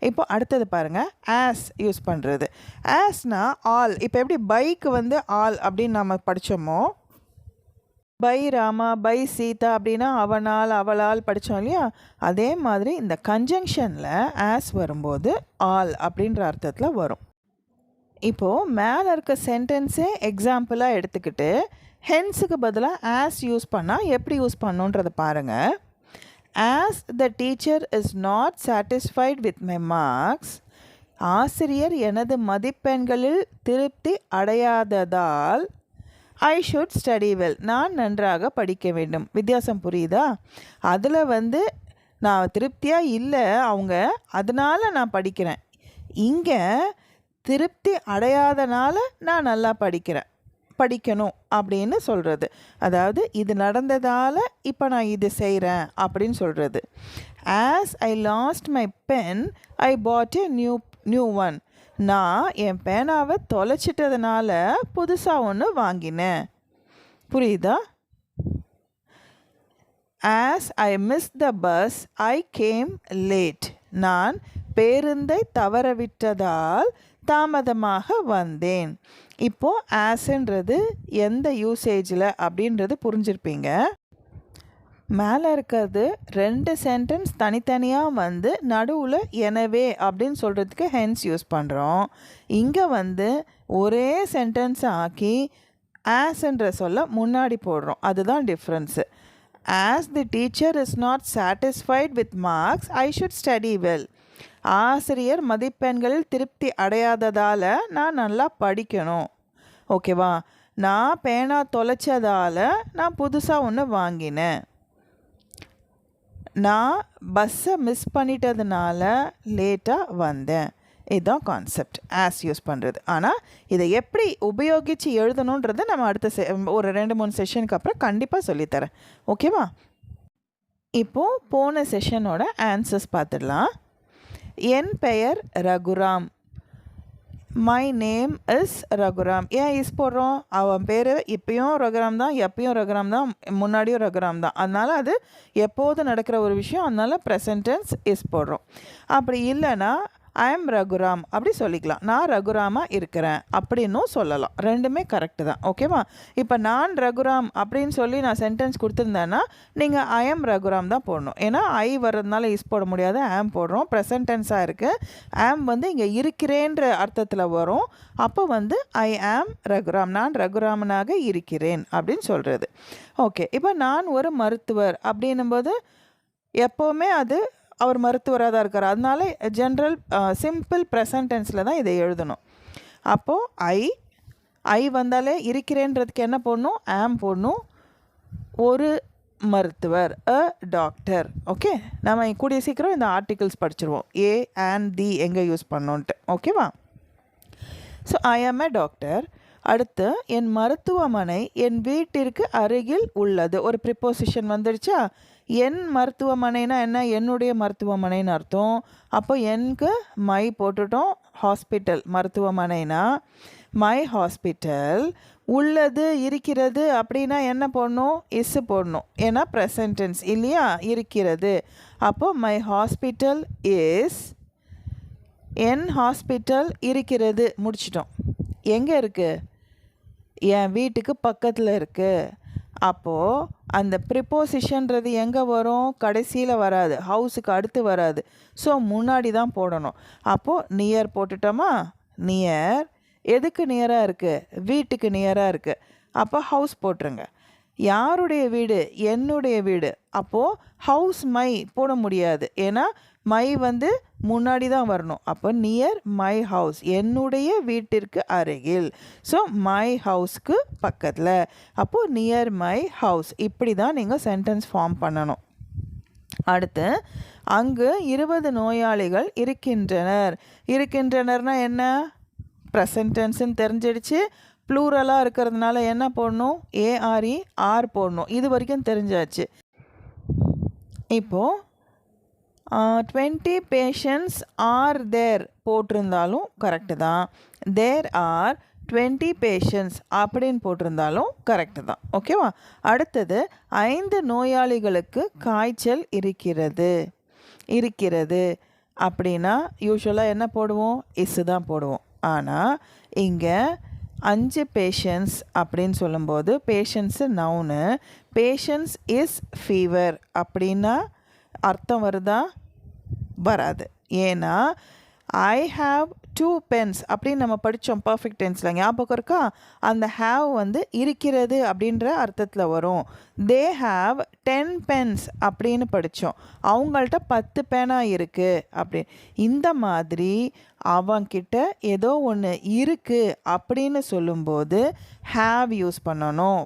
இப்போ அடுத்தது பாருங்கள். ஆஸ் யூஸ் பண்ணுறது. ஆஸ்னா ஆல். இப்போ எப்படி பைக்கு வந்து ஆல் அப்படின்னு நம்ம படித்தோமோ, பை ராமா பை சீதா அப்படின்னா அவனால் அவளால் படித்தோம் இல்லையா, அதே மாதிரி இந்த கன்ஜங்ஷனில் ஆஸ் வரும்போது ஆல் அப்படின்ற அர்த்தத்தில் வரும். இப்போது மேலே இருக்க சென்டென்ஸே எக்ஸாம்பிளாக எடுத்துக்கிட்டு ஹென்ஸுக்கு பதிலாக ஆஸ் யூஸ் பண்ணால் எப்படி யூஸ் பண்ணுன்றதை பாருங்கள். As the teacher is not satisfied with my marks. ஆசிரியர் எனது மதிப்பெண்களில் திருப்தி அடையாததால் ஐ ஷுட் ஸ்டடி வெல். நான் நன்றாக படிக்க வேண்டும். வித்தியாசம் புரியுதா? அதில் வந்து நான் திருப்தியாக இல்லை அவங்க, அதனால் நான் படிக்கிறேன். இங்கே திருப்தி அடையாதனால நான் நல்லா படிக்கணும் அப்படின்னு சொல்கிறது. அதாவது இது நடந்ததால் இப்போ நான் இது செய்கிறேன் அப்படின்னு சொல்கிறது. As I lost my pen I bought a new one. நான் என் பேனாவை தொலைச்சிட்டதுனால புதுசாக ஒன்று வாங்கினேன். புரியுதா? As I miss the bus I came late. நான் பேருந்தை தவறவிட்டதால் தாமதமாக வந்தேன். இப்போது ஆஸ்ன்றது எந்த யூசேஜில் அப்படின்றது புரிஞ்சிருப்பீங்க. மேலே இருக்கிறது 2 சென்டென்ஸ் தனித்தனியாக வந்து நடுவில் எனவே அப்படின்னு சொல்கிறதுக்கு ஹென்ஸ் யூஸ் பண்ணுறோம். இங்கே வந்து ஒரே சென்டென்ஸை ஆக்கி ஆஸ்ன்ற சொல்ல முன்னாடி போடுறோம். அதுதான் difference. As the teacher is not satisfied with marks I should study well. ஆசிரியர் மதிப்பெண்களில் திருப்தி அடையாததால் நான் நல்லா படிக்கணும். ஓகேவா? நான் பேனா தொலைச்சதால் நான் புதுசாக ஒன்று வாங்கினேன். நான் பஸ்ஸை மிஸ் பண்ணிட்டதுனால லேட்டாக வந்தேன். இதுதான் கான்செப்ட் ஆஸ் யூஸ் பண்ணுறது. ஆனால் இதை எப்படி உபயோகித்து எழுதணுன்றதை நம்ம அடுத்த ஒரு 2-3 செஷனுக்கு அப்புறம் கண்டிப்பாக சொல்லித்தரேன். ஓகேவா? இப்போது போன செஷனோட ஆன்சர்ஸ் பார்த்துடலாம். என் பெயர் Raghuram. My name is Raghuram. ஏன் இஸ் போடுறோம்? அவன் பேர் இப்பயும் ரகுராம் தான், எப்பயும் ரகுராம் தான், முன்னாடியும் ரகுராம் தான். அதனால் அது எப்போது நடக்கிற ஒரு விஷயம், அதனால் ப்ரெசன்ட் டென்ஸ் இஸ் போடுறோம். அப்படி இல்லைன்னா ஐ எம் ரகுராம் அப்படி சொல்லிக்கலாம். நான் ரகுராமாக இருக்கிறேன் அப்படின்னும் சொல்லலாம். ரெண்டுமே கரெக்டு தான். ஓகேவா? இப்போ நான் ரகுராம் அப்படின்னு சொல்லி நான் சென்டென்ஸ் கொடுத்துருந்தேன்னா நீங்கள் ஐ எம் ரகுராம் தான் போடணும். ஏன்னா ஐ வர்றதுனால இஸ் போட முடியாது, ஆம் போடுறோம். ப்ரெசன்ட் டென்ஸாக இருக்குது. ஆம் வந்து இங்கே இருக்கிறேன்ற அர்த்தத்தில் வரும். அப்போ வந்து ஐ ஆம் ரகுராம், நான் ரகுராமனாக இருக்கிறேன் அப்படின்னு சொல்கிறது. ஓகே, இப்போ நான் ஒரு மருத்துவர் அப்படின்னும்போது எப்போவுமே அது அவர் மருத்துவராக தான் இருக்கார். அதனால ஜென்ரல் சிம்பிள் ப்ரெசன்ட் டென்ஸில் தான் இதை எழுதணும். அப்போது ஐ வந்தாலே இருக்கிறேன்றதுக்கு என்ன போடணும்? ஆம் போடணும். ஒரு மருத்துவர், அ டாக்டர். ஓகே, நம்ம கூடிய சீக்கிரம் இந்த ஆர்டிகிள்ஸ் படிச்சிருவோம். ஏ அண்ட் தி எங்கே யூஸ் பண்ணோன்ட்டு. ஓகேவா? ஸோ ஐ ஆம் எ டாக்டர். அடுத்து என் மருத்துவமனை என் வீட்டிற்கு அருகில் உள்ளது. ஒரு ப்ரிப்போசிஷன் வந்துடுச்சா? என் மருத்துவமனைனா என்ன? என்னுடைய மருத்துவமனைன்னு அர்த்தம். அப்போ எனக்கு மை போட்டுட்டோம். ஹாஸ்பிட்டல் மருத்துவமனைனா மை ஹாஸ்பிட்டல். உள்ளது இருக்கிறது அப்படின்னா என்ன போடணும்? இஸ் போடணும். ஏன்னா ப்ரெசன்ட் டென்ஸ் இல்லையா? இருக்கிறது. அப்போ my hospital is, N hospital இருக்கிறது. முடிச்சிட்டோம். எங்கே இருக்குது? என் வீட்டுக்கு பக்கத்தில் இருக்குது. அப்போது அந்த ப்ரிப்போசிஷன்றது எங்கே வரும்? கடைசியில் வராது, ஹவுஸுக்கு அடுத்து வராது. ஸோ முன்னாடி தான் போடணும். அப்போது நியர் போட்டுட்டோமா? நியர் எதுக்கு நியராக இருக்குது? வீட்டுக்கு நியராக இருக்குது. அப்போ ஹவுஸ் போட்டுருங்க. யாருடைய வீடு? என்னுடைய வீடு. அப்போது ஹவுஸ் மை போட முடியாது, ஏன்னா மை வந்து முன்னாடி தான் வரணும். அப்போ நியர் மை ஹவுஸ், என்னுடைய வீட்டிற்கு அருகில். ஸோ மை ஹவுஸ்க்கு பக்கத்தில். அப்போது நியர் மை ஹவுஸ். இப்படி தான் நீங்கள் சென்டென்ஸ் ஃபார்ம் பண்ணணும். அடுத்து அங்கு 20 நோயாளிகள் இருக்கின்றனர். இருக்கின்றனர்னா என்ன? ப்ரெசன்ட் டென்ஸ்ன்னு தெரிஞ்சிடுச்சு. ப்ளூரலாக இருக்கிறதுனால என்ன போடணும்? ஏஆர்இ ஆர் போடணும். இது வரைக்கும் தெரிஞ்சாச்சு. இப்போது 20 பேஷண்ட்ஸ் ஆர் தேர் போட்டிருந்தாலும் கரெக்டு தான். தேர் ஆர் 20 பேஷண்ட்ஸ் அப்படின்னு போட்டிருந்தாலும் கரெக்டு தான். ஓகேவா? அடுத்தது 5 நோயாளிகளுக்கு காய்ச்சல் இருக்கிறது அப்படின்னா யூஸ்வலாக என்ன போடுவோம்? இஸ்ஸு தான் போடுவோம். ஆனால் இங்கே 5 பேஷண்ட்ஸ் அப்படின்னு சொல்லும்போது patients noun. Patients is fever அப்படின்னா அர்த்தம் வருதா? வராது. ஏன்னா ஐ ஹாவ் 2 pens அப்படின்னு நம்ம படித்தோம் பர்ஃபெக்ட் டென்ஸில். ஞாபகம் இருக்கா? அந்த ஹாவ் வந்து இருக்கிறது அப்படின்ற அர்த்தத்தில் வரும். தே ஹாவ் 10 pens அப்படின்னு படித்தோம். அவங்கள்ட்ட 10 பேனா இருக்குது அப்படின்னு. இந்த மாதிரி அவங்கிட்ட ஏதோ ஒன்று இருக்குது அப்படின்னு சொல்லும்போது ஹாவ் யூஸ் பண்ணணும்.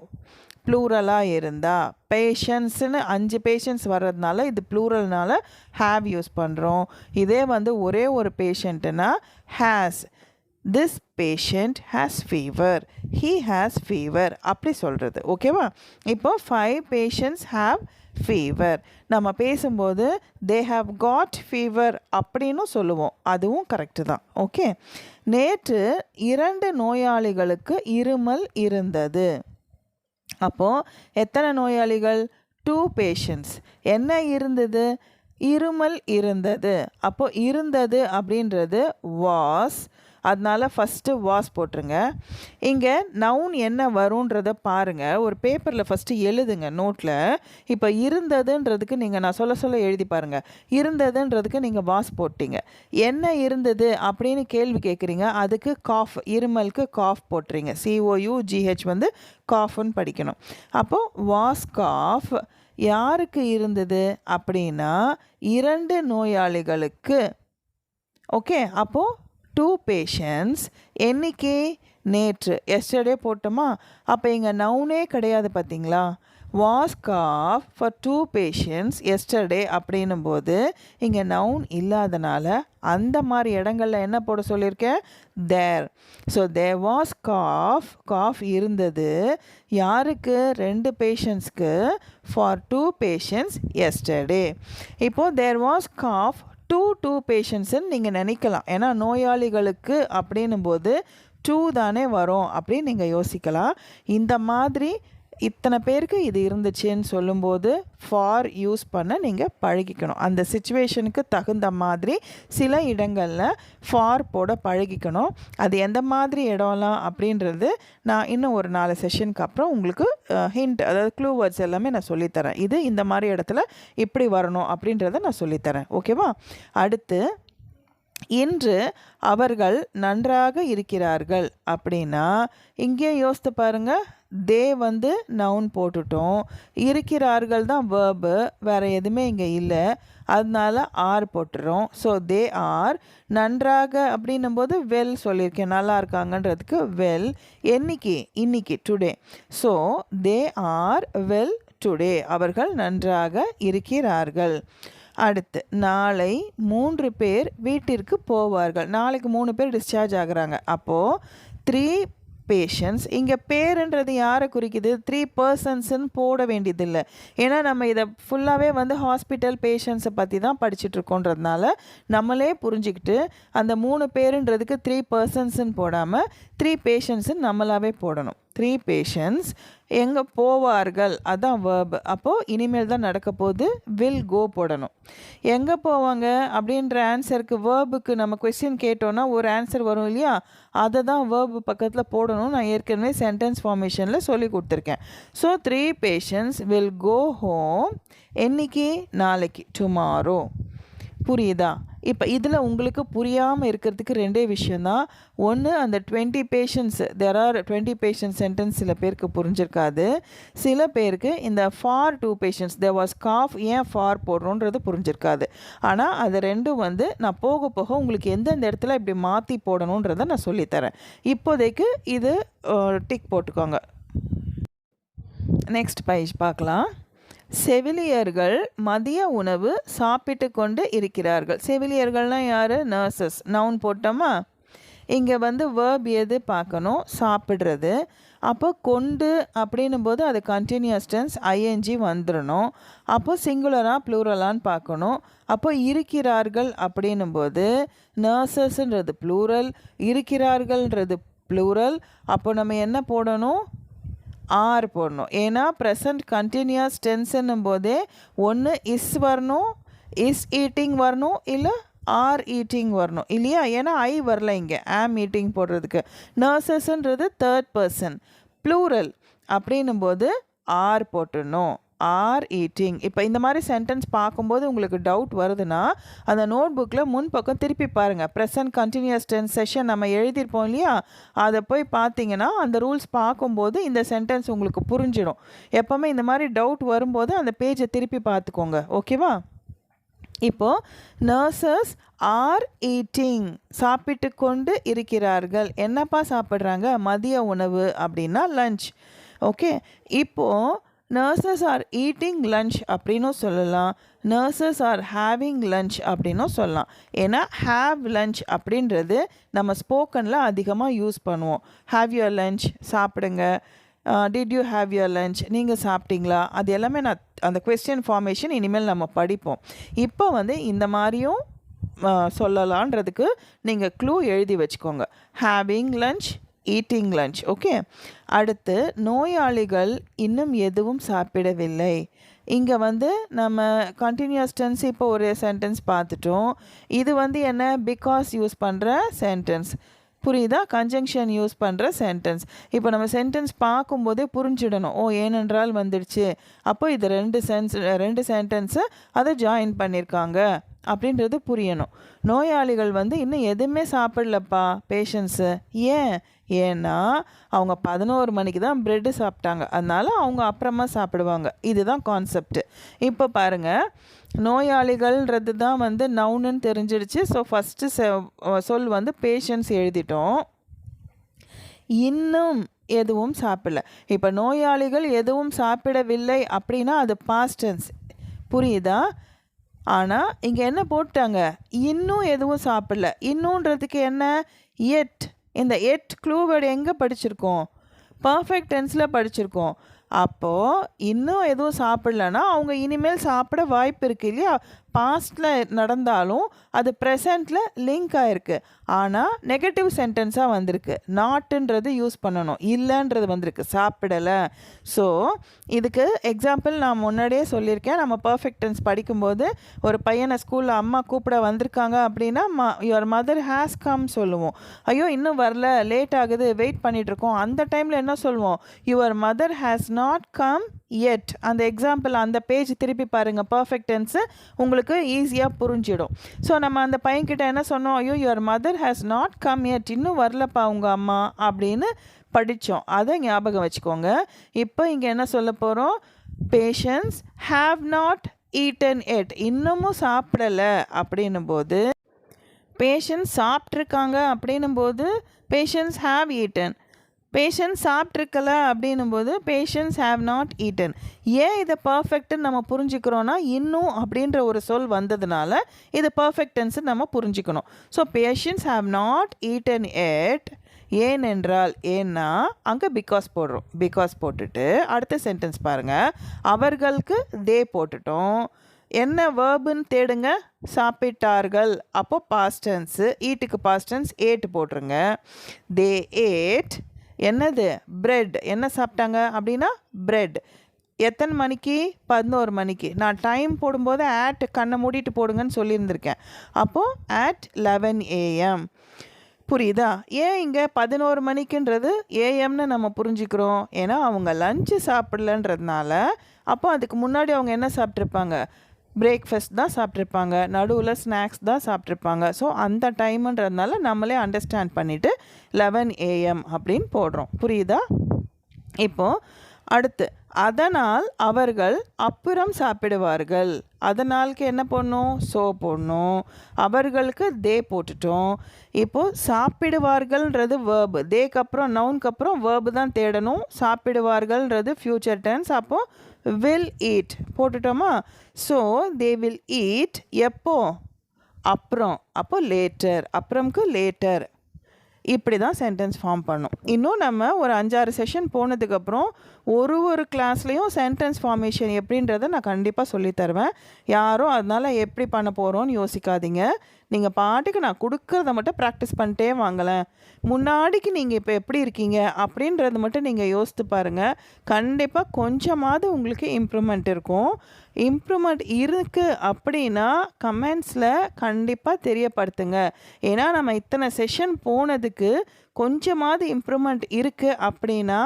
ப்ளூரலாக இருந்தால் பேஷண்ட்ஸ்னு 5 பேஷண்ட்ஸ் வர்றதுனால இது ப்ளூரல்னால ஹாவ் யூஸ் பண்ணுறோம். இதே வந்து ஒரே ஒரு பேஷண்ட்டுனா has. This patient has fever, he has fever அப்படி சொல்கிறது. ஓகேவா? இப்போ 5 பேஷண்ட்ஸ் ஹாவ் ஃபீவர். நம்ம பேசும்போது தே ஹாவ் காட் ஃபீவர் அப்படின்னு சொல்லுவோம். அதுவும் கரெக்டு தான். ஓகே. நேற்று 2 நோயாளிகளுக்கு இருமல் இருந்தது. அப்போது எத்தனை நோயாளிகள்? 2 பேஷண்ட்ஸ். என்ன இருந்தது? இருமல் இருந்தது. அப்போது இருந்தது அப்படின்றது வாஸ். அதனால் ஃபஸ்ட்டு வாஸ் போட்டுருங்க. இங்கே நவுன் என்ன வரும்ன்றதை பாருங்கள். ஒரு பேப்பரில் ஃபஸ்ட்டு எழுதுங்க நோட்டில். இப்போ இருந்ததுன்றதுக்கு நீங்கள் நான் சொல்ல எழுதி பாருங்கள். இருந்ததுன்றதுக்கு நீங்கள் வாஸ் போட்டிங்க. என்ன இருந்தது அப்படின்னு கேள்வி கேட்குறீங்க. அதுக்கு காஃப், இருமலுக்கு காஃப் போட்டுறீங்க. COUGH வந்து காஃப்னு படிக்கணும். அப்போது வாஸ் காஃப் யாருக்கு இருந்தது அப்படின்னா 2 நோயாளிகளுக்கு. ஓகே. அப்போது 2 பேஷண்ட்ஸ். என்னைக்கு? நேற்று. எஸ்டர்டே போட்டோமா? அப்போ இங்கே நவுனே கிடையாது பார்த்தீங்களா? Was cough for 2 patients yesterday அப்படின்னும் போது இங்கே நவுன் இல்லாதனால அந்த மாதிரி இடங்களில் என்ன போட சொல்லியிருக்கேன்? There. So there was cough. Cough இருந்தது யாருக்கு? 2 பேஷண்ட்ஸ்க்கு. For 2 patients yesterday. இப்போது தேர் வாஸ் காஃப் 2 பேஷண்ட்ஸுன்னு நீங்கள் நினைக்கலாம். ஏன்னா நோயாளிகளுக்கு அப்படின்னும் போது 2 தானே வரும் அப்படின்னு நீங்கள் யோசிக்கலாம். இந்த மாதிரி இத்தனை பேருக்கு இது இருந்துச்சுன்னு சொல்லும்போது ஃபார் யூஸ் பண்ண நீங்கள் பழகிக்கணும். அந்த சிச்சுவேஷனுக்கு தகுந்த மாதிரி சில இடங்களில் ஃபார் போட பழகிக்கணும். அது எந்த மாதிரி இடம்லாம் அப்படின்றது நான் இன்னும் ஒரு 4 செஷனுக்கு அப்புறம் உங்களுக்கு ஹிண்ட், அதாவது க்ளூ வேர்ட்ஸ் எல்லாமே நான் சொல்லித்தரேன். இது இந்த மாதிரி இடத்துல இப்படி வரணும் அப்படின்றத நான் சொல்லித்தரேன். ஓகேவா? அடுத்து இன்று அவர்கள் நன்றாக இருக்கிறார்கள் அப்படின்னா இங்கே யோசித்து பாருங்கள். தே வந்து நவுன் போட்டுட்டோம். இருக்கிறார்கள் தான் வேர்பு, வேறு எதுவுமே இங்கே இல்லை. அதனால ஆர் போட்டுறோம். So they are. நன்றாக அப்படின்னும் போது வெல் சொல்லியிருக்கேன். நல்லா இருக்காங்கன்றதுக்கு வெல். இன்னைக்கு today. So they are well today. அவர்கள் நன்றாக இருக்கிறார்கள். அடுத்து நாளை 3 பேர் வீட்டிற்கு போவார்கள். நாளைக்கு 3 பேர் டிஸ்சார்ஜ் ஆகுறாங்க. அப்போது 3 பேஷண்ட்ஸ். இங்கே பேருன்றது யாரை குறிக்குது? 3 பர்சன்ஸ்ன்னு போட வேண்டியதில்லை. ஏன்னா நம்ம இதை ஃபுல்லாகவே வந்து ஹாஸ்பிட்டல் பேஷண்ட்ஸை பற்றி தான் படிச்சுட்ருக்கோன்றதுனால நம்மளே புரிஞ்சுக்கிட்டு அந்த 3 பேருன்றதுக்கு 3 பர்சன்ஸ்ன்னு போடாமல் 3 பேஷண்ட்ஸுன்னு நம்மளாவே போடணும். 3 பேஷண்ட்ஸ் எங்கே போவார்கள், அதான் வேர்ப். அப்போது இனிமேல் தான் நடக்க போது வில் கோ போடணும். எங்கே போவாங்க அப்படின்ற ஆன்சருக்கு வேர்புக்கு நம்ம கொஸ்டின் கேட்டோன்னா ஒரு ஆன்சர் வரும் இல்லையா, அதை தான் வேர்பு பக்கத்தில் போடணும். நான் ஏற்கனவே சென்டென்ஸ் ஃபார்மேஷனில் சொல்லி கொடுத்துருக்கேன். So 3 patients will go home. என்னைக்கு? நாளைக்கு, டுமாரோ. புரியுதா? இப்போ இதில் உங்களுக்கு புரியாமல் இருக்கிறதுக்கு 2 விஷயந்தான். ஒன்று, அந்த 20 patients, there are 20 patients sentence சில பேருக்கு புரிஞ்சிருக்காது. சில பேருக்கு இந்த for 2 patients, there was cough, ஏன் ஃபார் போடுறோன்றது புரிஞ்சிருக்காது. ஆனால் அது ரெண்டும் வந்து நான் போக போக உங்களுக்கு எந்தெந்த இடத்துல இப்படி மாற்றி போடணுன்றதை நான் சொல்லித்தரேன். இப்போதைக்கு இது டிக் போட்டுக்கோங்க. நெக்ஸ்ட் பேஜ் பார்க்கலாம். செவிலியர்கள் மதிய உணவு சாப்பிட்டு கொண்டு இருக்கிறார்கள். செவிலியர்கள்னால் யார்? நர்சஸ். நவுன் போட்டோமா? இங்கே வந்து வேர்ப் எது பார்க்கணும்? சாப்பிட்றது. அப்போ கொண்டு அப்படின்னும் போது அது கண்டினியூஸ் டென்ஸ் ஐஎன்ஜி வந்துடணும். அப்போ சிங்குலராக ப்ளூரலான்னு பார்க்கணும். அப்போ இருக்கிறார்கள் அப்படின்னும் போது நர்சஸ்ன்றது ப்ளூரல், இருக்கிறார்கள்ன்றது ப்ளூரல். அப்போ நம்ம என்ன போடணும்? ஆர் போடணும். ஏன்னா ப்ரெசன்ட் கண்டினியூஸ் டென்ஸுன்னும் போதே ஒன்று இஸ் வரணும், இஸ் ஈட்டிங் வரணும், இல்லை ஆர் ஈட்டிங் வரணும் இல்லையா? ஏன்னா ஐ வரல இங்கே ஆம் ஈட்டிங் போடுறதுக்கு. நர்சஸ்ன்றது 3rd பர்சன் ப்ளூரல் அப்படின்னும் போது ஆர் போட்டுடணும். R eating. இப்போ இந்த மாதிரி சென்டென்ஸ் பார்க்கும்போது உங்களுக்கு டவுட் வருதுன்னா அந்த நோட் புக்கில் முன்பக்கம் திருப்பி பாருங்கள். ப்ரெசன்ட் கண்டினியூஸ் டென்ஸ் செஷன் நம்ம எழுதியிருப்போம் இல்லையா, அதை போய் பார்த்தீங்கன்னா அந்த ரூல்ஸ் பார்க்கும்போது இந்த சென்டென்ஸ் உங்களுக்கு புரிஞ்சிடும். எப்போவுமே இந்த மாதிரி டவுட் வரும்போது அந்த பேஜை திருப்பி பார்த்துக்கோங்க. ஓகேவா? இப்போது நர்சஸ் ஆர் ஈட்டிங், சாப்பிட்டு கொண்டு இருக்கிறார்கள். என்னப்பா சாப்பிட்றாங்க? மதிய உணவு அப்படின்னா லஞ்ச். ஓகே, இப்போது நர்சஸ் ஆர் ஈட்டிங் லஞ்ச் அப்படின்னும் சொல்லலாம், நர்சஸ் ஆர் ஹேவிங் லஞ்ச் அப்படின்னும் சொல்லலாம். ஏன்னா ஹேவ் லஞ்ச் அப்படின்றது நம்ம ஸ்போக்கனில் அதிகமாக யூஸ் பண்ணுவோம். ஹேவ் யுவர் லஞ்ச், சாப்பிடுங்க. Did you have your lunch, நீங்கள் சாப்பிட்டீங்களா? அது எல்லாமே நான் அந்த கொஸ்டின் ஃபார்மேஷன் இனிமேல் நம்ம படிப்போம். இப்போ வந்து இந்த மாதிரியும் சொல்லலான்றதுக்கு நீங்கள் க்ளூ எழுதி வச்சுக்கோங்க. Having lunch, eating lunch. Okay, அடுத்து நோயாளிகள் இன்னும் எதுவும் சாப்பிடவில்லை. இங்கே வந்து நம்ம கண்டினியூஸ் டென்ஸ் இப்போ ஒரு சென்டென்ஸ் பார்த்துட்டோம். இது வந்து என்ன? பிகாஸ் யூஸ் பண்ணுற சென்டென்ஸ். புரியுதா? கன்ஜங்ஷன் யூஸ் பண்ணுற சென்டென்ஸ். இப்போ நம்ம சென்டென்ஸ் பார்க்கும்போதே புரிஞ்சிடணும். ஓ, ஏனென்றால் வந்துடுச்சு. அப்போ இது 2 சென்டென்ஸு அதை ஜாயின் பண்ணியிருக்காங்க அப்படின்றது புரியணும். நோயாளிகள் வந்து இன்னும் எதுவுமே சாப்பிடலப்பா பேஷண்ட்ஸு. ஏன்னா அவங்க 11 மணிக்கு தான் ப்ரெட்டு சாப்பிட்டாங்க, அதனால் அவங்க அப்புறமா சாப்பிடுவாங்க. இதுதான் கான்செப்ட். இப்போ பாருங்கள், நோயாளிகள்ன்றது தான் வந்து நவுனுன்னு தெரிஞ்சிடுச்சு. ஸோ ஃபஸ்ட்டு சொல் வந்து பேஷண்ட்ஸ் எழுதிட்டோம். இன்னும் எதுவும் சாப்பிடல. இப்போ நோயாளிகள் எதுவும் சாப்பிடவில்லை அப்படின்னா அது பாஸ்ட் டென்ஸ். புரியுதா? ஆனால் இங்கே என்ன போட்டாங்க? இன்னும் எதுவும் சாப்பிடல. இன்னுன்றதுக்கு என்ன? எட். இந்த எட் க்ளூவேர்டு எங்கே படிச்சிருக்கோம்? பர்ஃபெக்ட் டென்ஸில் படிச்சிருக்கோம். அப்போது இன்னும் எதுவும் சாப்பிடலன்னா அவங்க இனிமேல் சாப்பிட வாய்ப்பு இருக்குது இல்லையா? பாஸ்டில் நடந்தாலும் அது ப்ரெசண்ட்டில் லிங்க் ஆகிருக்கு. ஆனால் நெகட்டிவ் சென்டென்ஸாக வந்திருக்கு. நாட்டுன்றது யூஸ் பண்ணணும், இல்லைன்றது வந்திருக்கு, சாப்பிடலை. ஸோ இதுக்கு எக்ஸாம்பிள் நான் முன்னாடியே சொல்லியிருக்கேன். நம்ம பர்ஃபெக்ட் டென்ஸ் படிக்கும்போது ஒரு பையனை ஸ்கூலில் அம்மா கூப்பிட வந்திருக்காங்க அப்படின்னா யுவர் மதர் ஹேஸ் கம் சொல்லுவோம். ஐயோ இன்னும் வரல, லேட் ஆகுது, வெயிட் பண்ணிகிட்ருக்கோம். அந்த டைமில் என்ன சொல்லுவோம்? Your mother has not come yet. அந்த எக்ஸாம்பிள் அந்த பேஜ் திருப்பி பாருங்கள். பர்ஃபெக்ட் டென்ஸு உங்களுக்கு ஈஸியாக புரிஞ்சிடும். ஸோ நம்ம அந்த பையன்கிட்ட என்ன சொன்னோம்? ஐயோ your mother has not come yet, இன்னும் வரலப்பா உங்கள் அம்மா அப்படின்னு படித்தோம். அதை ஞாபகம் வச்சுக்கோங்க. இப்போ இங்கே என்ன சொல்ல போகிறோம்? பேஷண்ட்ஸ் ஹேவ் நாட் ஈட்டன் எட், இன்னமும் சாப்பிடலை அப்படின்னும் போது, பேஷண்ட்ஸ் சாப்பிட்ருக்காங்க அப்படின்னும் போது பேஷண்ட்ஸ் ஹேவ் ஈட்டன். பேஷண்ட் சாப்பிட்ருக்கல அப்படின்னும்போது பேஷண்ட்ஸ் ஹேவ் நாட் ஈட்டன். ஏன் இதை பர்ஃபெக்ட்டுன்னு நம்ம புரிஞ்சுக்கிறோன்னா இன்னும் அப்படின்ற ஒரு சொல் வந்ததுனால இது பர்ஃபெக்ட் டென்ஸ் நம்ம புரிஞ்சுக்கணும். So patients have not eaten yet. ஏனென்றால் ஏன்னா அங்கே பிகாஸ் போடுறோம். பிகாஸ் போட்டுட்டு அடுத்த சென்டென்ஸ் பாருங்கள். அவர்களுக்கு தே போட்டுட்டோம். என்ன வேர்புன்னு தேடுங்க. சாப்பிட்டார்கள். அப்போ பாஸ்ட் டென்ஸு. ஈட்டுக்கு பாஸ்ட் டென்ஸ் ஏட்டு போட்டுருங்க. தே ஏட். என்னது? பிரெட். என்ன சாப்பிட்டாங்க அப்படின்னா பிரெட். எத்தனை மணிக்கு? 11 மணிக்கு. நான் டைம் போடும்போது ஆட் கண்ணை மூடிட்டு போடுங்கன்னு சொல்லியிருந்திருக்கேன். அப்போது at 11 AM. புரியுதா? ஏன் இங்கே 11 மணிக்குன்றது ஏஎம்னு நம்ம புரிஞ்சுக்கிறோம்? ஏன்னா அவங்க லஞ்சு சாப்பிடலன்றதுனால. அப்போ அதுக்கு முன்னாடி அவங்க என்ன சாப்பிட்ருப்பாங்க? பிரேக்ஃபாஸ்ட் தான் சாப்பிட்ருப்பாங்க. நடுவில் ஸ்நாக்ஸ் தான் சாப்பிட்ருப்பாங்க. ஸோ அந்த டைமுன்றதுனால நம்மளே அண்டர்ஸ்டாண்ட் பண்ணிவிட்டு 11 AM அப்படின்னு போடுறோம். புரியுதா? இப்போது அடுத்து அதனால் அவர்கள் அப்புறம் சாப்பிடுவார்கள். அதனாலுக்கு என்ன போடணும்? ஸோ போடணும். அவர்களுக்கு தே போட்டுட்டோம். இப்போது சாப்பிடுவார்கள்ன்றது வேர்பு. தேக்கு அப்புறம் நவுனுக்கு அப்புறம் வேர்பு தான் தேடணும். சாப்பிடுவார்கள்ன்றது ஃப்யூச்சர் டென்ஸ். அப்போது வில் ஈட் போட்டுட்டோமா? So they will eat. எப்போ? அப்புறம். அப்போ லேட்டர். அப்புறம்க்கு லேட்டர். இப்படி தான் சென்டென்ஸ் ஃபார்ம் பண்ணும். இன்னும் நம்ம ஒரு 5-6 செஷன் போனதுக்கப்புறம் ஒரு கிளாஸ்லேயும் சென்டென்ஸ் ஃபார்மேஷன் எப்படின்றத நான் கண்டிப்பாக சொல்லித்தருவேன். யாரும் அதனால் எப்படி பண்ண போகிறோன்னு யோசிக்காதீங்க. நீங்கள் பாட்டுக்கு நான் கொடுக்குறத மட்டும் ப்ராக்டிஸ் பண்ணிட்டே வாங்கலேன். முன்னாடிக்கு நீங்கள் இப்போ எப்படி இருக்கீங்க அப்படின்றத மட்டும் நீங்கள் யோசித்து பாருங்கள். கண்டிப்பாக கொஞ்சமாவது உங்களுக்கு இம்ப்ரூவ்மெண்ட் இருக்கும். இம்ப்ரூவ்மெண்ட் இருக்குது அப்படின்னா கமெண்ட்ஸில் கண்டிப்பாக தெரியப்படுத்துங்க. ஏன்னா நம்ம இத்தனை செஷன் போனதுக்கு கொஞ்சமாவது இம்ப்ரூவ்மெண்ட் இருக்குது அப்படின்னா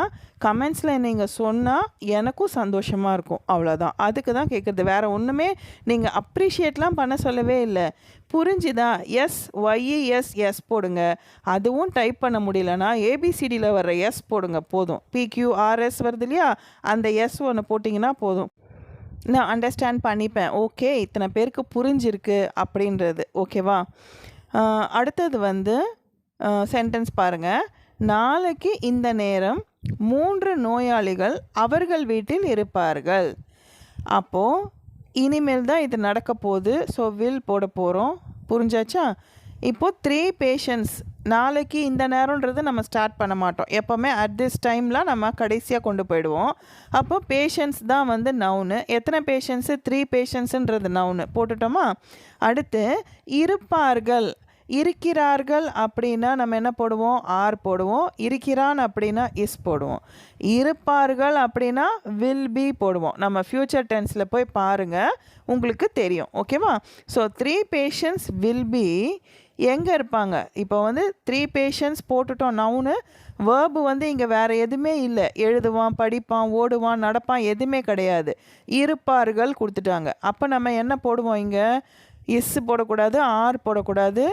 கமெண்ட்ஸில் நீங்கள் சொன்னால் எனக்கும் சந்தோஷமாக இருக்கும். அவ்வளோதான். அதுக்கு தான் கேட்குறது. வேறு ஒன்றுமே நீங்கள் அப்ரிஷியேட்லாம் பண்ண சொல்லவே இல்லை. புரிஞ்சுதா? எஸ் ஒய்இஎஸ் எஸ் போடுங்க. அதுவும் டைப் பண்ண முடியலன்னா ஏபிசிடியில் வர்ற எஸ் போடுங்க போதும். பிக்யூஆர்எஸ் வருது இல்லையா? அந்த எஸ் ஒன்று போட்டிங்கன்னா போதும். நான் அண்டர்ஸ்டாண்ட் பண்ணிப்பேன். ஓகே இத்தனை பேருக்கு புரிஞ்சிருக்கு அப்படின்றது. ஓகேவா? அடுத்தது சென்டென்ஸ் பாருங்கள். நாளைக்கு இந்த நேரம் 3 நோயாளிகள் அவர்கள் வீட்டில் இருப்பார்கள். அப்போது இனிமேல் தான் இது நடக்க போகுது. ஸோ வில் போட போகிறோம். புரிஞ்சாச்சா? இப்போது 3 பேஷண்ட்ஸ். நாளைக்கு இந்த நேரம்ன்றது நம்ம ஸ்டார்ட் பண்ண மாட்டோம். எப்போவுமே அட் திஸ் டைம்லாம் நம்ம கடைசியாக கொண்டு போயிடுவோம். அப்போ பேஷண்ட்ஸ் தான் நவுனு. எத்தனை பேஷண்ட்ஸு? 3 பேஷண்ட்ஸுன்றது நவுனு போட்டுட்டோமா? அடுத்து இருப்பார்கள். இருக்கிறார்கள் அப்படின்னா நம்ம என்ன போடுவோம்? ஆர் போடுவோம். இருக்கிறான் அப்படின்னா இஸ் போடுவோம். இருப்பார்கள் அப்படின்னா வில் பி போடுவோம். நம்ம ஃப்யூச்சர் டென்ஸில் போய் பாருங்கள், உங்களுக்கு தெரியும். ஓகேவா? ஸோ 3 பேஷண்ட்ஸ் வில் பி எங்கே இருப்பாங்க? இப்போ 3 பேஷண்ட்ஸ் போட்டுட்டோம் நவுனு. வேர்பு இங்கே வேறு எதுவுமே இல்லை. எழுதுவான், படிப்பான், ஓடுவான், நடப்பான் எதுவுமே கிடையாது. இருப்பார்கள் கொடுத்துட்டாங்க. அப்போ நம்ம என்ன போடுவோம்? இங்கே இஸ் போடக்கூடாது, ஆர் போடக்கூடாது,